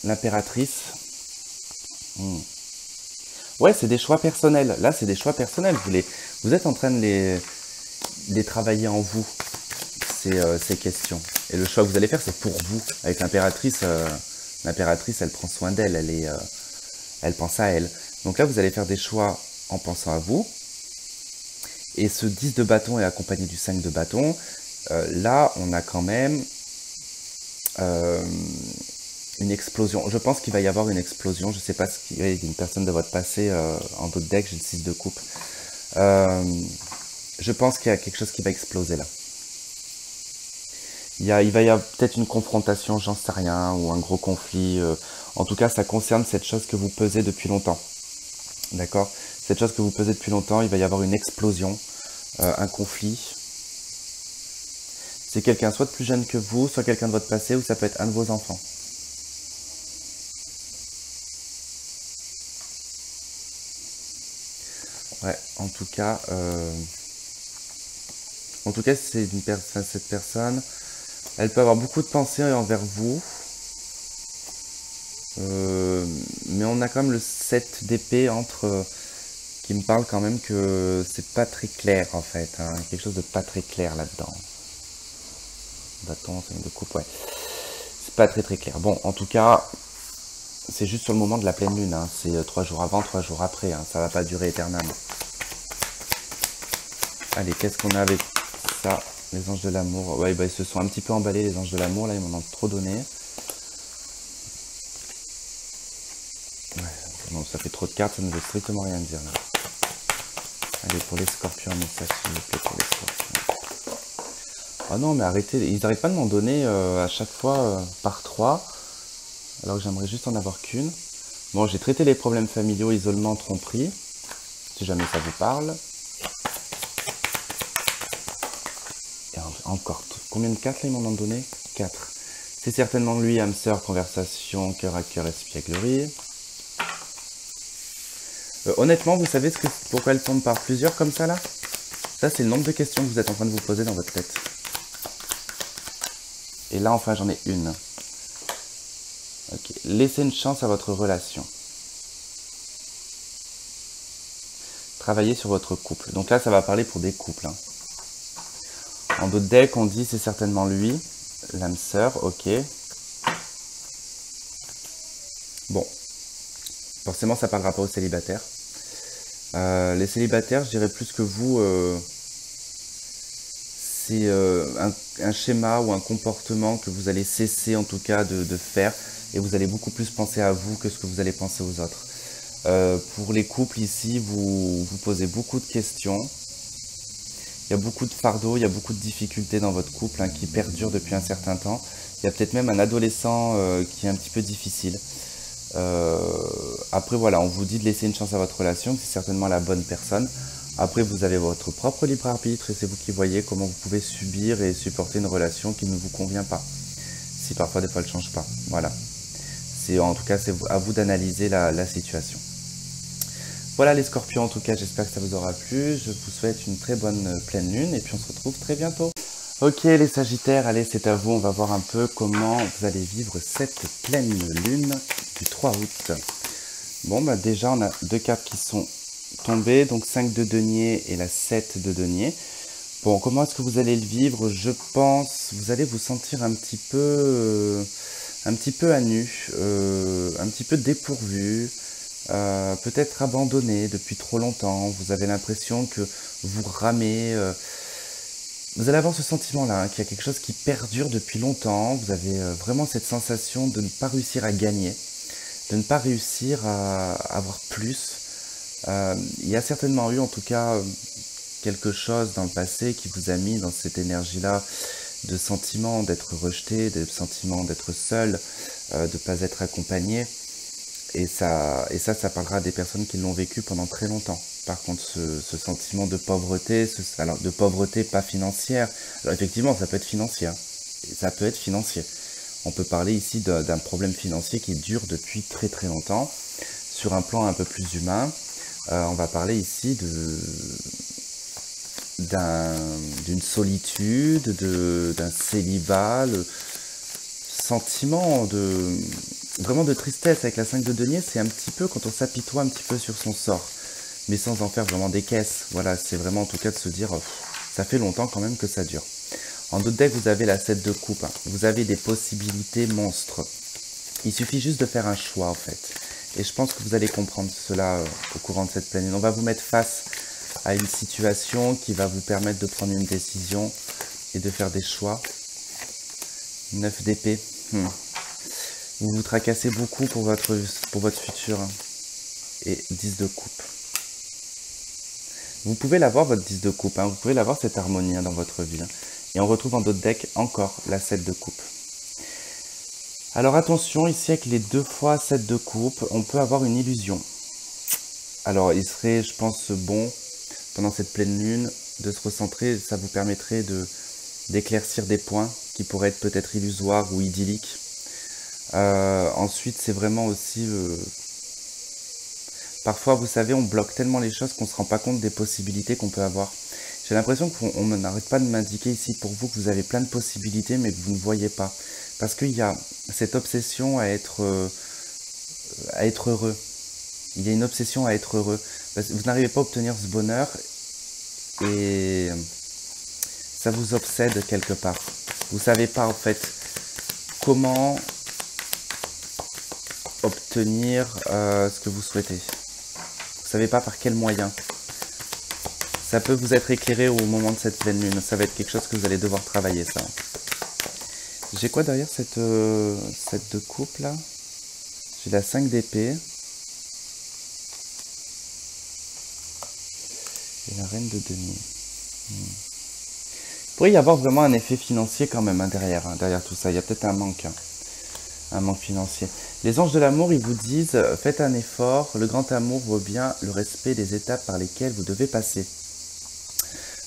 L'impératrice. Ouais, c'est des choix personnels. Là, c'est des choix personnels. Vous êtes en train de les travailler en vous, ces questions. Et le choix que vous allez faire, c'est pour vous. Avec l'impératrice, elle prend soin d'elle, elle pense à elle. Donc là, vous allez faire des choix en pensant à vous. Et ce 10 de bâton est accompagné du 5 de bâton. Là, on a quand même une explosion. Je pense qu'il va y avoir une explosion. Je ne sais pas il y a une personne de votre passé en d'autres decks. J'ai le 6 de coupe. Je pense qu'il y a quelque chose qui va exploser là. Il va y avoir peut-être une confrontation, j'en sais rien, ou un gros conflit. En tout cas, ça concerne cette chose que vous pesez depuis longtemps. D'accord? Cette chose que vous pesez depuis longtemps, il va y avoir une explosion, un conflit. C'est quelqu'un soit de plus jeune que vous, soit quelqu'un de votre passé, ou ça peut être un de vos enfants. Ouais, en tout cas, c'est cette personne, elle peut avoir beaucoup de pensées envers vous, mais on a quand même le 7 d'épée qui me parle quand même que c'est pas très clair en fait, hein, quelque chose de pas très clair là-dedans. Bâton, 5 de coupe, ouais. C'est pas très clair. Bon, en tout cas, c'est juste sur le moment de la pleine lune, hein. C'est 3 jours avant, 3 jours après, hein. Ça va pas durer éternellement. Allez, qu'est-ce qu'on a avec ça? Les anges de l'amour. Ouais, bah, ils se sont un petit peu emballés, les anges de l'amour, là, ils m'en ont trop donné. Ouais, non, ça fait trop de cartes, ça ne veut strictement rien dire, là. Allez, pour les scorpions, un message, s'il vous plaît, pour les scorpions. Oh non, mais arrêtez, ils n'arrêtent pas de m'en donner à chaque fois par 3, alors que j'aimerais juste en avoir qu'une. Bon, j'ai traité les problèmes familiaux, isolement, tromperie, si jamais ça vous parle. Et encore, combien de cartes là ils m'en ont donné? 4. C'est certainement lui, âme sœur, conversation, cœur à cœur, espièglerie. Honnêtement, vous savez pourquoi elle tombe par plusieurs comme ça là? Ça, c'est le nombre de questions que vous êtes en train de vous poser dans votre tête. Et là, enfin, j'en ai une. Ok. Laissez une chance à votre relation. Travaillez sur votre couple. Donc là, ça va parler pour des couples. Hein. En d'autres decks, on dit c'est certainement lui, l'âme sœur, ok. Bon. Forcément, ça parlera pas aux célibataires. Les célibataires, je dirais plus que vous... c'est un schéma ou un comportement que vous allez cesser en tout cas de faire et vous allez beaucoup plus penser à vous que ce que vous allez penser aux autres. Pour les couples ici, vous posez beaucoup de questions. Il y a beaucoup de fardeaux, il y a beaucoup de difficultés dans votre couple hein, qui perdurent depuis un certain temps. Il y a peut-être même un adolescent qui est un petit peu difficile. Après voilà, on vous dit de laisser une chance à votre relation, c'est certainement la bonne personne. Après, vous avez votre propre libre arbitre et c'est vous qui voyez comment vous pouvez subir et supporter une relation qui ne vous convient pas. Si parfois, des fois, elle ne change pas. Voilà. En tout cas, c'est à vous d'analyser la situation. Voilà les scorpions, en tout cas, j'espère que ça vous aura plu. Je vous souhaite une très bonne pleine lune et puis on se retrouve très bientôt. Ok les sagittaires, allez, c'est à vous. On va voir un peu comment vous allez vivre cette pleine lune du 3 août. Bon, bah déjà, on a 2 cartes qui sont tombé, donc 5 de denier et la 7 de denier. Bon, comment est-ce que vous allez le vivre? Je pense, vous allez vous sentir un petit peu à nu, un petit peu dépourvu, peut-être abandonné depuis trop longtemps. Vous avez l'impression que vous ramez. Vous allez avoir ce sentiment-là, hein, qu'il y a quelque chose qui perdure depuis longtemps. Vous avez vraiment cette sensation de ne pas réussir à gagner, de ne pas réussir à avoir plus. Il y a certainement eu en tout cas quelque chose dans le passé qui vous a mis dans cette énergie-là de sentiment d'être rejeté, de sentiment d'être seul, de ne pas être accompagné. Et ça parlera à des personnes qui l'ont vécu pendant très longtemps. par contre, ce sentiment de pauvreté, alors de pauvreté pas financière. Alors effectivement, ça peut être financier, hein. Ça peut être financier. On peut parler ici d'un problème financier qui dure depuis très très longtemps. Sur un plan un peu plus humain, on va parler ici d'une solitude, d'un célibat, le sentiment vraiment de tristesse avec la 5 de denier, c'est un petit peu quand on s'apitoie un petit peu sur son sort, mais sans en faire vraiment des caisses. Voilà, c'est vraiment en tout cas de se dire, ça fait longtemps quand même que ça dure. En d'autres decks, vous avez la 7 de coupe, hein. Vous avez des possibilités monstres. Il suffit juste de faire un choix en fait. Et je pense que vous allez comprendre cela au courant de cette pleine lune. On va vous mettre face à une situation qui va vous permettre de prendre une décision et de faire des choix. 9 d'épée. Vous vous tracassez beaucoup pour votre futur, hein. Et 10 de coupe. Vous pouvez l'avoir votre 10 de coupe, hein. Vous pouvez l'avoir cette harmonie, hein, dans votre vie, hein. Et on retrouve dans d'autres decks encore la 7 de coupe. Alors attention, ici avec les 2 fois 7 de coupe, on peut avoir une illusion. Alors il serait, je pense, bon, pendant cette pleine lune, de se recentrer. Ça vous permettrait d'éclaircir des points qui pourraient être peut-être illusoires ou idylliques. Ensuite, c'est vraiment aussi... parfois, vous savez, on bloque tellement les choses qu'on ne se rend pas compte des possibilités qu'on peut avoir. J'ai l'impression qu'on n'arrête pas de m'indiquer ici pour vous que vous avez plein de possibilités, mais que vous ne voyez pas. Parce qu'il y a cette obsession à être heureux. Il y a une obsession à être heureux. Parce que vous n'arrivez pas à obtenir ce bonheur et ça vous obsède quelque part. Vous ne savez pas en fait comment obtenir ce que vous souhaitez. Vous ne savez pas par quel moyen. Ça peut vous être éclairé au moment de cette pleine lune. Ça va être quelque chose que vous allez devoir travailler, ça. J'ai quoi derrière cette de coupe là? J'ai la 5 d'épée. Et la reine de denier. Il pourrait y avoir vraiment un effet financier quand même, hein, derrière tout ça. Il y a peut-être un manque financier. Les anges de l'amour, ils vous disent, faites un effort. Le grand amour vaut bien le respect des étapes par lesquelles vous devez passer.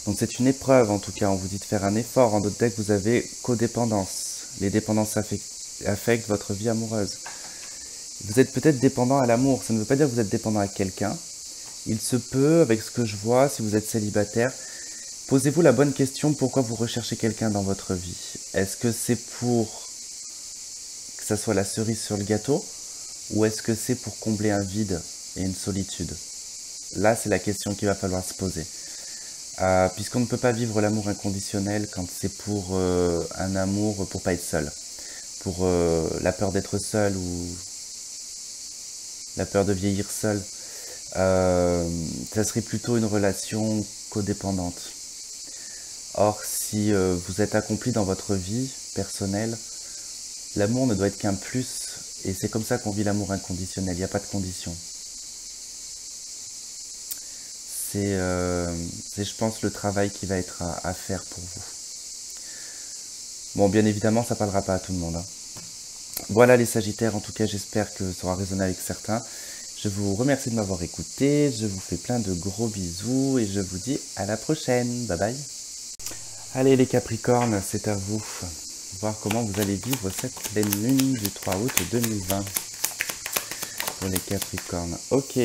Donc c'est une épreuve en tout cas. On vous dit de faire un effort. En d'autres decks, vous avez codépendance. Les dépendances affectent votre vie amoureuse. Vous êtes peut-être dépendant à l'amour. Ça ne veut pas dire que vous êtes dépendant à quelqu'un. Il se peut, avec ce que je vois, si vous êtes célibataire, posez-vous la bonne question, pourquoi vous recherchez quelqu'un dans votre vie? Est-ce que c'est pour que ça soit la cerise sur le gâteau? Ou est-ce que c'est pour combler un vide et une solitude? Là, c'est la question qu'il va falloir se poser. Puisqu'on ne peut pas vivre l'amour inconditionnel quand c'est pour un amour pour pas être seul. Pour la peur d'être seul ou la peur de vieillir seul. Ça serait plutôt une relation codépendante. Or, si vous êtes accompli dans votre vie personnelle, l'amour ne doit être qu'un plus, et c'est comme ça qu'on vit l'amour inconditionnel, il n'y a pas de condition. C'est, je pense, le travail qui va être à faire pour vous. Bon, bien évidemment, ça ne parlera pas à tout le monde, hein. Voilà les Sagittaires, en tout cas, j'espère que ça aura résonné avec certains. Je vous remercie de m'avoir écouté, je vous fais plein de gros bisous et je vous dis à la prochaine. Bye bye. Allez les Capricornes, c'est à vous. Voir comment vous allez vivre cette pleine lune du 3 août 2020. Pour les Capricornes. Ok.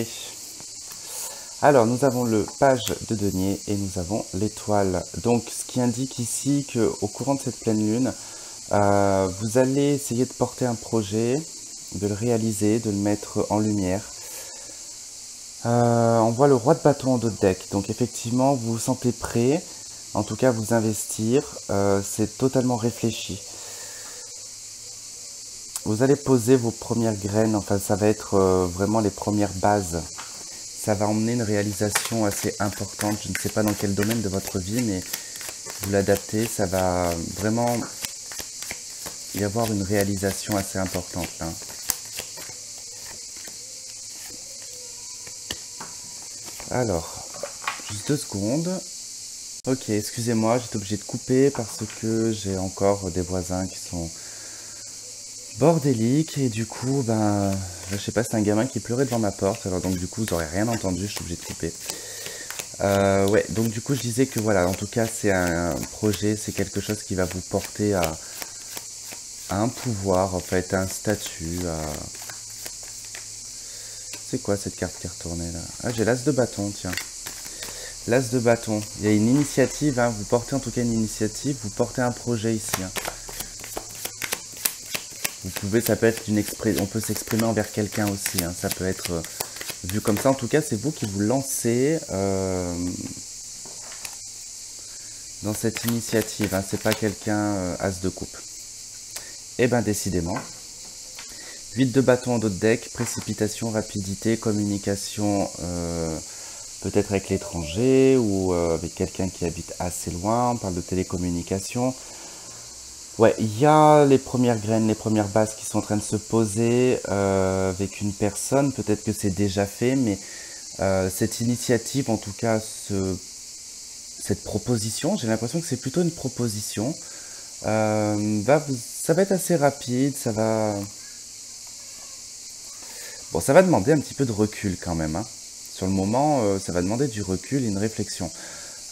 Alors nous avons le page de denier et nous avons l'étoile. Donc ce qui indique ici qu'au courant de cette pleine lune, vous allez essayer de porter un projet, de le réaliser, de le mettre en lumière. On voit le roi de bâton en dos de deck, donc effectivement vous vous sentez prêt, en tout cas vous investir, c'est totalement réfléchi. Vous allez poser vos premières graines, enfin ça va être vraiment les premières bases. Ça va emmener une réalisation assez importante, je ne sais pas dans quel domaine de votre vie, mais vous l'adaptez, ça va vraiment y avoir une réalisation assez importante là. Alors, juste 2 secondes. Ok, excusez-moi, j'étais obligé de couper parce que j'ai encore des voisins qui sont bordélique. Et du coup, ben, je sais pas, c'est un gamin qui pleurait devant ma porte. Alors donc du coup, vous aurez rien entendu, je suis obligé de couper. Ouais, donc du coup, je disais que voilà, en tout cas, c'est un projet, c'est quelque chose qui va vous porter à un pouvoir, en fait, à un statut, à... C'est quoi cette carte qui est retournée là? Ah, j'ai l'as de bâton, tiens. L'as de bâton. Il y a une initiative, hein. Vous portez en tout cas une initiative, vous portez un projet ici, hein. Vous pouvez, ça peut être une expression, on peut s'exprimer envers quelqu'un aussi, hein. Ça peut être vu comme ça. En tout cas, c'est vous qui vous lancez dans cette initiative, hein. C'est pas quelqu'un as de coupe. Eh ben, décidément. 8 de bâton en dos de deck, précipitation, rapidité, communication, peut-être avec l'étranger ou avec quelqu'un qui habite assez loin. On parle de télécommunication. Ouais, il y a les premières graines, les premières bases qui sont en train de se poser avec une personne. Peut-être que c'est déjà fait, mais cette initiative, en tout cas, cette proposition, j'ai l'impression que c'est plutôt une proposition. Ça va être assez rapide, ça va... Bon, ça va demander un petit peu de recul quand même, hein. Sur le moment, ça va demander du recul et une réflexion.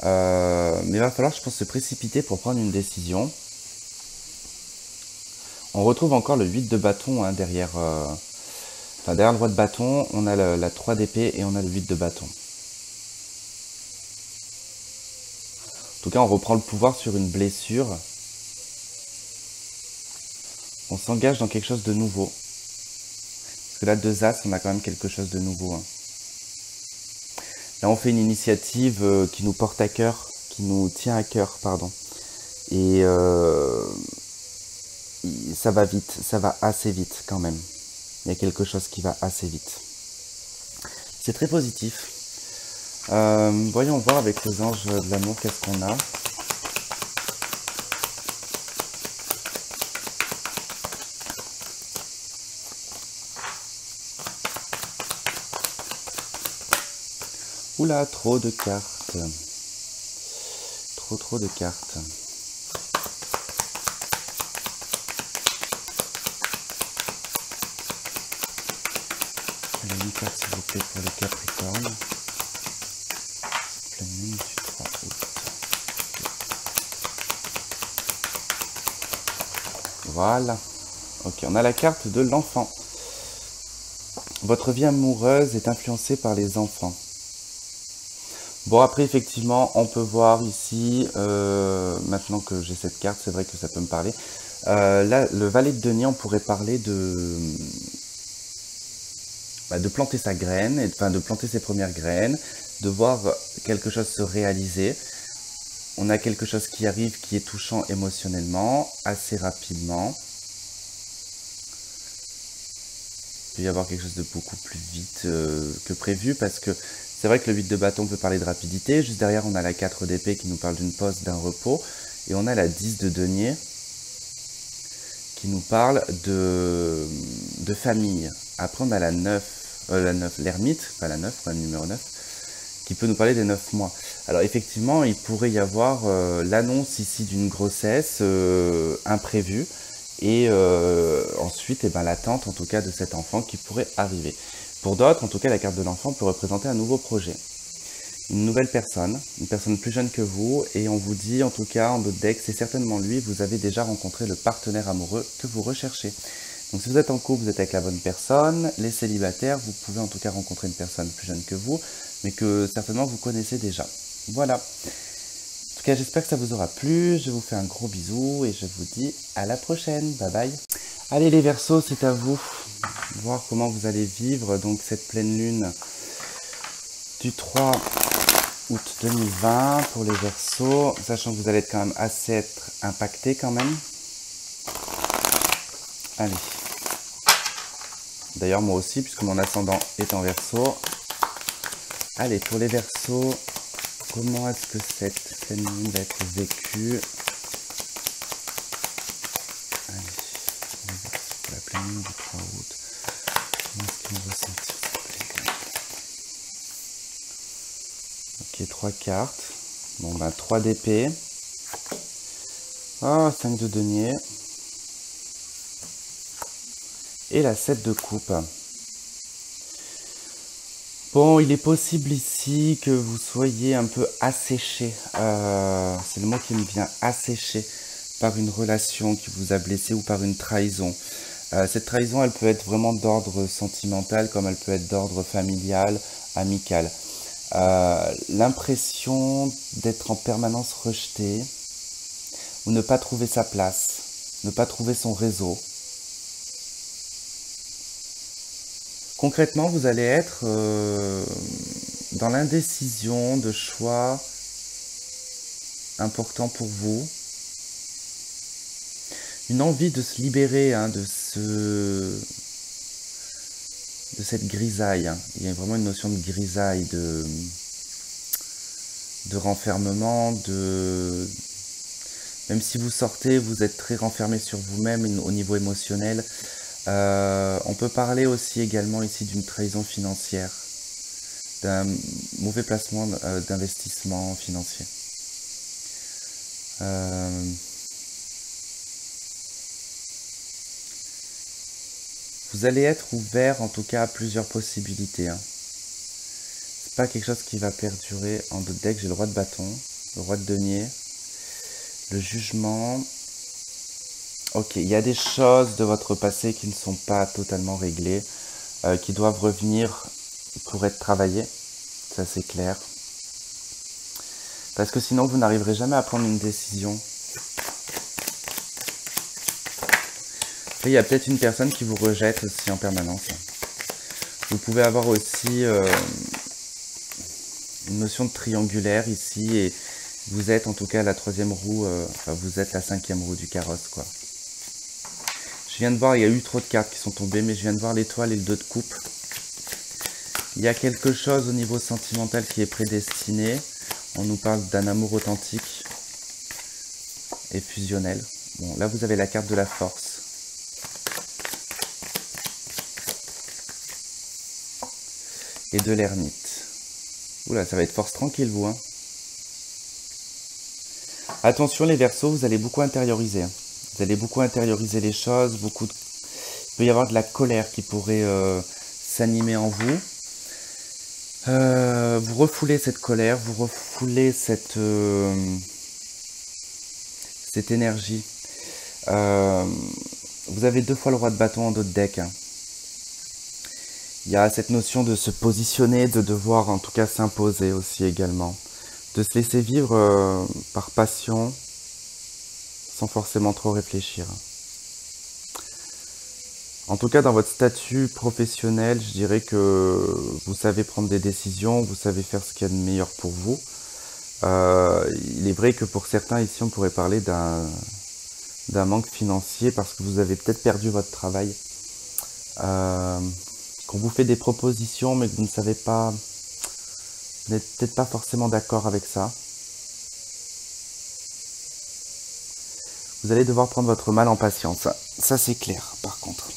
Mais il va falloir, je pense, se précipiter pour prendre une décision. On retrouve encore le 8 de bâton, hein, derrière, derrière le roi de bâton, on a la 3 d'épée et on a le 8 de bâton. En tout cas, on reprend le pouvoir sur une blessure. On s'engage dans quelque chose de nouveau. Parce que là, 2 as, on a quand même quelque chose de nouveau, hein. Là, on fait une initiative qui nous porte à cœur, qui nous tient à cœur, pardon. Et ça va vite, ça va assez vite quand même. Il y a quelque chose qui va assez vite. C'est très positif. Voyons voir avec les anges de l'amour qu'est-ce qu'on a. Oula, trop de cartes. Trop de cartes. Allez, une carte s'il vous plaît pour les Capricornes. Pleine lune du 3 août. Voilà. Ok, on a la carte de l'enfant. Votre vie amoureuse est influencée par les enfants. Bon, après, effectivement, on peut voir ici, maintenant que j'ai cette carte, c'est vrai que ça peut me parler. Là, le valet de denier, on pourrait parler de planter sa graine, enfin de planter ses premières graines, de voir quelque chose se réaliser. On a quelque chose qui arrive qui est touchant émotionnellement, assez rapidement. Il peut y avoir quelque chose de beaucoup plus vite que prévu, parce que c'est vrai que le 8 de bâton peut parler de rapidité. Juste derrière, on a la 4 d'épée qui nous parle d'une pause, d'un repos. Et on a la 10 de denier qui nous parle de famille. Après, on a la 9, l'ermite, pas la 9, pas le numéro 9, qui peut nous parler des 9 mois. Alors effectivement, il pourrait y avoir l'annonce ici d'une grossesse imprévue. Et ensuite, l'attente en tout cas de cet enfant qui pourrait arriver. Pour d'autres, en tout cas, la carte de l'enfant peut représenter un nouveau projet. Une nouvelle personne, une personne plus jeune que vous, et on vous dit, en tout cas, en d'autres decks, c'est certainement lui, vous avez déjà rencontré le partenaire amoureux que vous recherchez. Donc si vous êtes en couple, vous êtes avec la bonne personne. Les célibataires, vous pouvez en tout cas rencontrer une personne plus jeune que vous, mais que certainement vous connaissez déjà. Voilà. En tout cas, j'espère que ça vous aura plu. Je vous fais un gros bisou et je vous dis à la prochaine. Bye bye. Allez les Verseaux, c'est à vous. Voir comment vous allez vivre donc cette pleine lune du 3 août 2020 pour les Verseaux, sachant que vous allez être quand même assez être impacté quand même. Allez. D'ailleurs moi aussi, puisque mon ascendant est en Verseau. Allez, pour les Verseaux, comment est-ce que cette pleine lune va être vécue? Allez, pour la pleine lune du 3 août, comment est-ce qu'ils vont ressentir cette pleine lune? Ok, 3 cartes. Bon, 3 d'épée. Ah, 5 de denier. et la 7 de coupe. Bon, il est possible ici que vous soyez un peu asséché, c'est le mot qui me vient, asséché par une relation qui vous a blessé ou par une trahison. Cette trahison, elle peut être vraiment d'ordre sentimental comme elle peut être d'ordre familial, amical. L'impression d'être en permanence rejeté ou ne pas trouver sa place, ne pas trouver son réseau. Concrètement, vous allez être dans l'indécision de choix importants pour vous. Une envie de se libérer de cette grisaille. Il y a vraiment une notion de grisaille, de renfermement, même si vous sortez, vous êtes très renfermé sur vous-même au niveau émotionnel. On peut parler aussi également ici d'une trahison financière, d'un mauvais placement d'investissement financier. Vous allez être ouvert en tout cas à plusieurs possibilités. C'est pas quelque chose qui va perdurer. En deux decks, j'ai le roi de bâton, le roi de denier, le jugement. Ok, il y a des choses de votre passé qui ne sont pas totalement réglées, qui doivent revenir pour être travaillées, ça c'est clair. Parce que sinon vous n'arriverez jamais à prendre une décision. Et il y a peut-être une personne qui vous rejette aussi en permanence. Vous pouvez avoir aussi une notion de triangulaire ici, et vous êtes en tout cas la troisième roue, enfin vous êtes la cinquième roue du carrosse, quoi. Je viens de voir, il y a eu trop de cartes qui sont tombées, mais je viens de voir l'étoile et le 2 de coupe. Il y a quelque chose au niveau sentimental qui est prédestiné. On nous parle d'un amour authentique et fusionnel. Bon, là vous avez la carte de la force. Et de l'ermite. Oula, ça va être force tranquille, vous. Attention les Verseaux, vous allez beaucoup intérioriser. Vous allez beaucoup intérioriser les choses. Il peut y avoir de la colère qui pourrait s'animer en vous. Vous refoulez cette colère, vous refoulez cette énergie. Vous avez 2 fois le roi de bâton en dos de deck. Il y a cette notion de se positionner, de devoir en tout cas s'imposer aussi également. De se laisser vivre par passion, sans forcément trop réfléchir. En tout cas, dans votre statut professionnel, je dirais que vous savez prendre des décisions, vous savez faire ce qu'il y a de meilleur pour vous. Il est vrai que pour certains ici, on pourrait parler d'un manque financier parce que vous avez peut-être perdu votre travail. Qu'on vous fait des propositions, mais que vous ne savez pas, vous n'êtes peut-être pas forcément d'accord avec ça. Vous allez devoir prendre votre mal en patience. Ça c'est clair, par contre.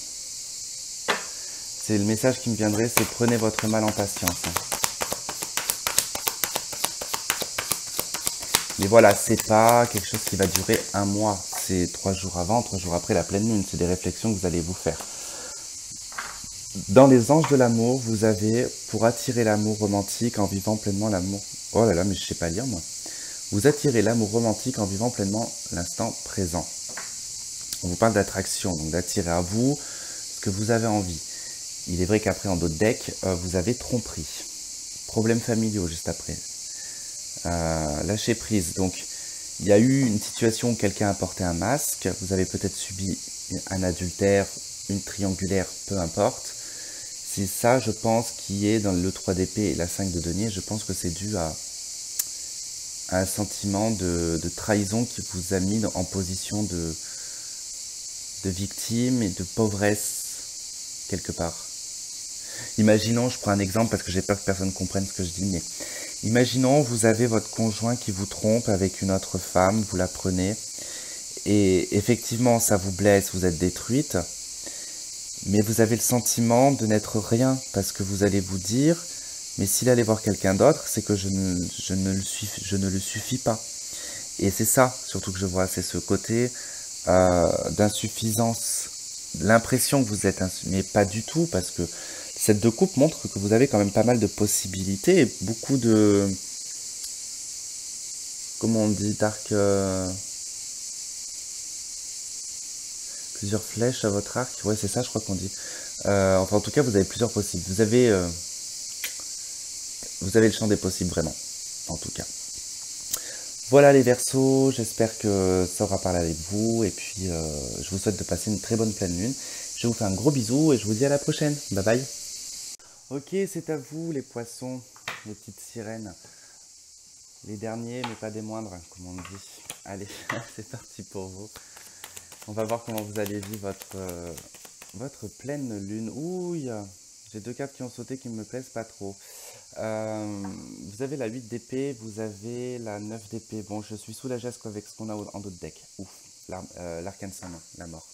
C'est le message qui me viendrait, c'est prenez votre mal en patience. Mais voilà, c'est pas quelque chose qui va durer un mois. C'est 3 jours avant, 3 jours après la pleine lune. C'est des réflexions que vous allez vous faire. Dans les anges de l'amour, vous avez, pour attirer l'amour romantique en vivant pleinement l'amour... Oh là là, mais je sais pas lire, moi. Vous attirez l'amour romantique en vivant pleinement l'instant présent. On vous parle d'attraction, donc d'attirer à vous ce que vous avez envie. Il est vrai qu'après, en d'autres decks, vous avez tromperie. Problèmes familiaux, juste après. Lâcher prise. Donc, il y a eu une situation où quelqu'un a porté un masque. Vous avez peut-être subi un adultère, une triangulaire, peu importe. C'est ça, je pense, qui est dans le 3 d'épée et la 5 de denier. Je pense que c'est dû à un sentiment de trahison qui vous a mis en position de victime et de pauvresse, quelque part. Imaginons, je prends un exemple parce que j'ai peur que personne ne comprenne ce que je dis, mais imaginons, vous avez votre conjoint qui vous trompe avec une autre femme, vous la prenez, et effectivement, ça vous blesse, vous êtes détruite, mais vous avez le sentiment de n'être rien, parce que vous allez vous dire, mais s'il allait voir quelqu'un d'autre, c'est que je ne le suffis pas. Et c'est ça, surtout que je vois, c'est ce côté d'insuffisance l'impression que vous êtes, mais pas du tout, parce que cette de coupe montre que vous avez quand même pas mal de possibilités et beaucoup de, comment on dit, d'arc, plusieurs flèches à votre arc. Ouais, c'est ça, je crois qu'on dit. Enfin, en tout cas, vous avez plusieurs possibles. Vous avez le champ des possibles, vraiment, en tout cas. Voilà les Verseaux, j'espère que ça aura parlé avec vous et puis je vous souhaite de passer une très bonne pleine lune. Je vous fais un gros bisou et je vous dis à la prochaine. Bye bye. Ok, c'est à vous les poissons, les petites sirènes. Les derniers, mais pas des moindres, comme on dit. Allez, c'est parti pour vous. On va voir comment vous allez vivre votre pleine lune. Ouh, j'ai deux cartes qui ont sauté qui ne me plaisent pas trop. Vous avez la 8 d'épée, vous avez la 9 d'épée. Bon, je suis soulagé avec ce qu'on a en d'autres decks. Ouf, l'arcane sans nom, la mort.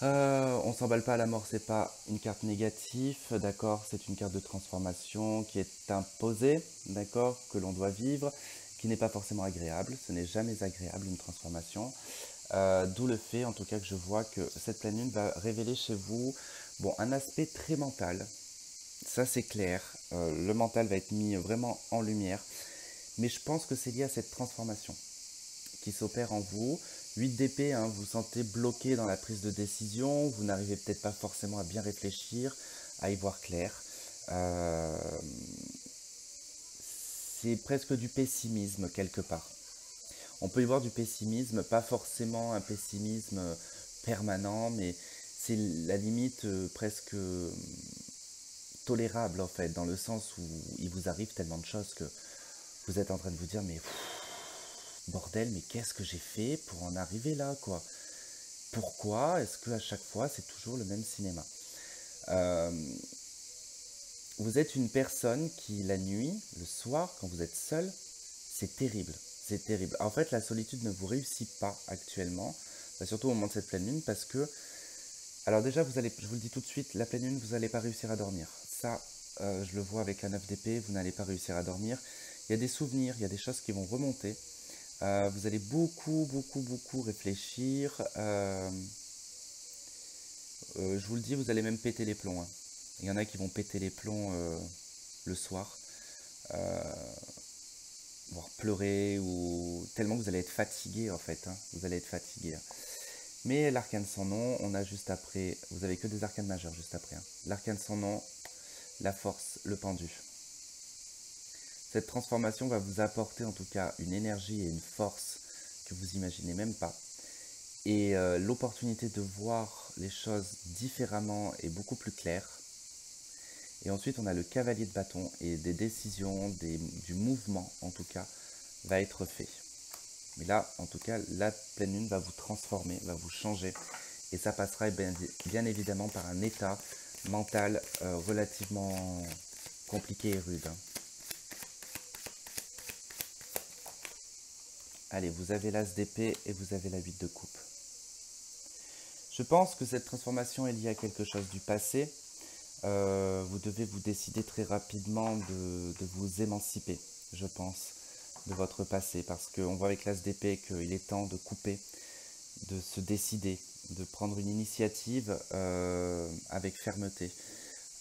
On s'emballe pas à la mort, c'est pas une carte négative, d'accord, c'est une carte de transformation qui est imposée, d'accord, que l'on doit vivre, qui n'est pas forcément agréable, ce n'est jamais agréable une transformation. D'où le fait, en tout cas, que je vois que cette pleine lune va révéler chez vous, bon, un aspect très mental, ça c'est clair, le mental va être mis vraiment en lumière, mais je pense que c'est lié à cette transformation qui s'opère en vous. 8 d'épée, hein, vous vous sentez bloqué dans la prise de décision, vous n'arrivez peut-être pas forcément à bien réfléchir, à y voir clair. Euh, c'est presque du pessimisme quelque part. On peut y voir du pessimisme, pas forcément un pessimisme permanent, mais c'est la limite presque tolérable en fait, dans le sens où il vous arrive tellement de choses que vous êtes en train de vous dire mais bordel, mais qu'est-ce que j'ai fait pour en arriver là quoi? Pourquoi est-ce qu'à chaque fois c'est toujours le même cinéma? Euh, Vous êtes une personne qui la nuit, le soir, quand vous êtes seul, c'est terrible. C'est terrible. En fait, la solitude ne vous réussit pas actuellement, surtout au moment de cette pleine lune, parce que, alors déjà, je vous le dis tout de suite, la pleine lune, vous n'allez pas réussir à dormir. Ça, je le vois avec la 9 d'épée, vous n'allez pas réussir à dormir. Il y a des souvenirs, il y a des choses qui vont remonter. Vous allez beaucoup réfléchir. Je vous le dis, vous allez même péter les plombs, hein. Il y en a qui vont péter les plombs le soir, voire pleurer, ou tellement que vous allez être fatigué en fait, hein. Vous allez être fatigué, hein. Mais l'arcane sans nom, on a juste après, vous avez que des arcanes majeures juste après, hein. L'arcane sans nom, la force, le pendu. Cette transformation va vous apporter en tout cas une énergie et une force que vous imaginez même pas. Et l'opportunité de voir les choses différemment et beaucoup plus claires. Et ensuite, on a le cavalier de bâton et des décisions, du mouvement en tout cas, va être fait. Mais là, en tout cas, la pleine lune va vous transformer, va vous changer. Et ça passera bien évidemment par un état mental relativement compliqué et rude, hein. Allez, vous avez l'as d'épée et vous avez la 8 de coupe. Je pense que cette transformation est liée à quelque chose du passé. Vous devez vous décider très rapidement de vous émanciper, je pense, de votre passé. Parce qu'on voit avec l'as d'épée qu'il est temps de couper, de se décider, de prendre une initiative avec fermeté.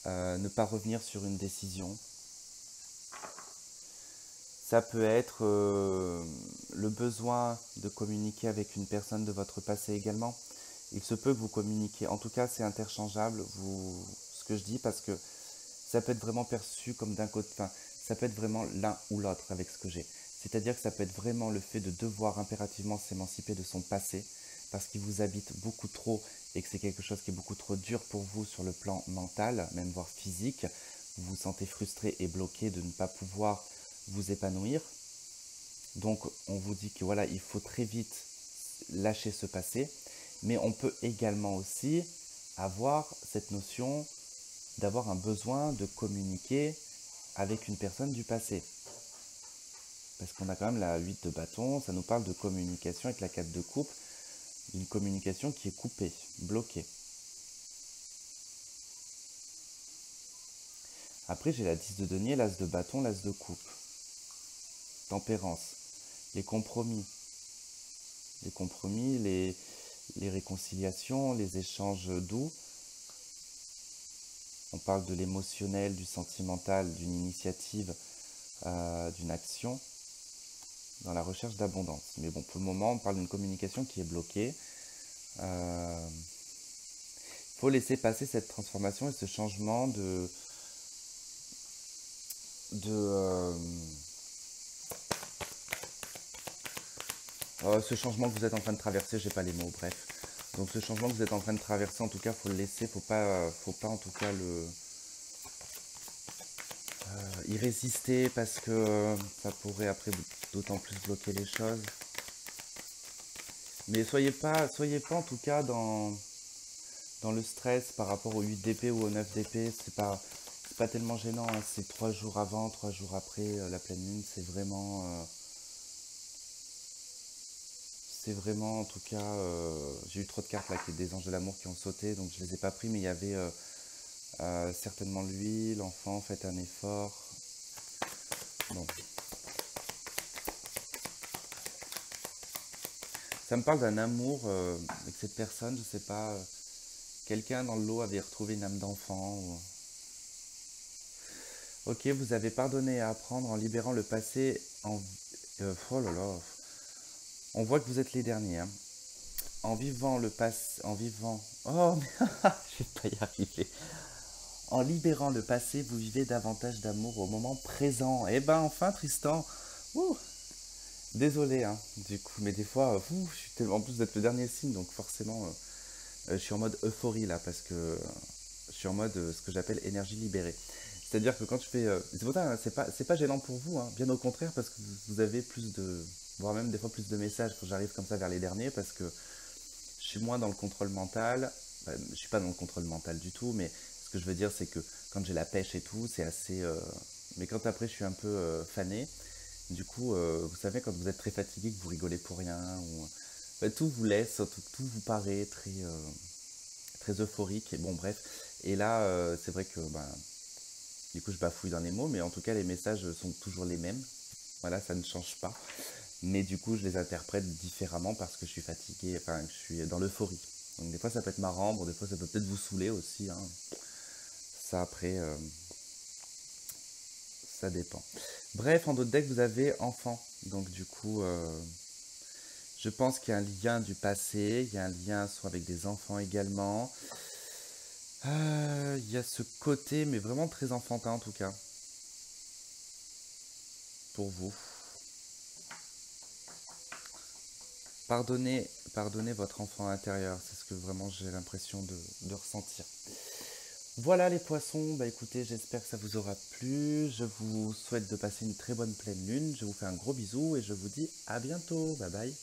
Ne pas revenir sur une décision. Ça peut être le besoin de communiquer avec une personne de votre passé également. Il se peut que vous communiquiez. En tout cas, c'est interchangeable, ce que je dis, parce que ça peut être vraiment perçu comme d'un côté. Enfin, ça peut être vraiment l'un ou l'autre avec ce que j'ai. C'est-à-dire que ça peut être vraiment le fait de devoir impérativement s'émanciper de son passé, parce qu'il vous habite beaucoup trop et que c'est quelque chose qui est beaucoup trop dur pour vous sur le plan mental, même voire physique. Vous vous sentez frustré et bloqué de ne pas pouvoir vous épanouir. Donc on vous dit que voilà, il faut très vite lâcher ce passé, mais on peut également aussi avoir cette notion d'avoir un besoin de communiquer avec une personne du passé. Parce qu'on a quand même la 8 de bâton, ça nous parle de communication avec la 4 de coupe, d'une communication qui est coupée, bloquée. Après j'ai la 10 de denier, l'as de bâton, l'as de coupe. Tempérance, les compromis, les réconciliations, les échanges doux. On parle de l'émotionnel, du sentimental, d'une initiative, d'une action dans la recherche d'abondance. Mais bon, pour le moment, on parle d'une communication qui est bloquée. Il faut laisser passer cette transformation et ce changement de ce changement que vous êtes en train de traverser, j'ai pas les mots, bref. Donc ce changement que vous êtes en train de traverser, en tout cas, faut le laisser, faut pas en tout cas y résister parce que ça pourrait après d'autant plus bloquer les choses. Mais soyez pas en tout cas dans le stress par rapport au 8 d'épée ou au 9 d'épée. C'est pas tellement gênant, hein. C'est 3 jours avant, 3 jours après la pleine lune. C'est vraiment en tout cas. J'ai eu trop de cartes là, qui des anges de l'amour qui ont sauté, donc je les ai pas pris, mais il y avait certainement lui, l'enfant, faites un effort. Bon. Ça me parle d'un amour avec cette personne, je sais pas. Quelqu'un dans le lot avait retrouvé une âme d'enfant. Ok, vous avez pardonné et à apprendre en libérant le passé. Oh là là. On voit que vous êtes les derniers, hein. En vivant le passé. En vivant. Oh, mais je vais pas y arriver. En libérant le passé, vous vivez davantage d'amour au moment présent. Eh ben enfin, Tristan. Ouh. Désolé, hein, du coup, mais des fois, je suis tellement. En plus, vous êtes le dernier signe, donc forcément, je suis en mode euphorie là, parce que je suis en mode ce que j'appelle énergie libérée. C'est-à-dire que quand je fais. C'est pour ça, hein, c'est pas gênant pour vous, hein, bien au contraire, parce que vous avez plus de. Voire même des fois plus de messages quand j'arrive comme ça vers les derniers, parce que je suis moins dans le contrôle mental. Enfin, je suis pas dans le contrôle mental du tout, mais ce que je veux dire, c'est que quand j'ai la pêche et tout, c'est assez. Mais quand après je suis un peu fané, du coup, vous savez, quand vous êtes très fatigué, que vous rigolez pour rien, ou, tout vous laisse, tout vous paraît très euphorique, et bon, bref. Et là, c'est vrai que, ben, du coup, je bafouille dans les mots, mais en tout cas, les messages sont toujours les mêmes. Voilà, ça ne change pas. Mais du coup, je les interprète différemment parce que je suis fatigué, enfin, que je suis dans l'euphorie. Donc, des fois, ça peut être marrant, bon, des fois, ça peut peut-être vous saouler aussi, hein. Ça, après, ça dépend. Bref, en d'autres decks, vous avez enfant. Donc, du coup, je pense qu'il y a un lien du passé, il y a un lien soit avec des enfants également. Il y a ce côté, mais vraiment très enfantin en tout cas, pour vous. Pardonnez votre enfant intérieur, c'est ce que vraiment j'ai l'impression de ressentir. Voilà les poissons, bah écoutez, j'espère que ça vous aura plu. Je vous souhaite de passer une très bonne pleine lune. Je vous fais un gros bisou et je vous dis à bientôt. Bye bye.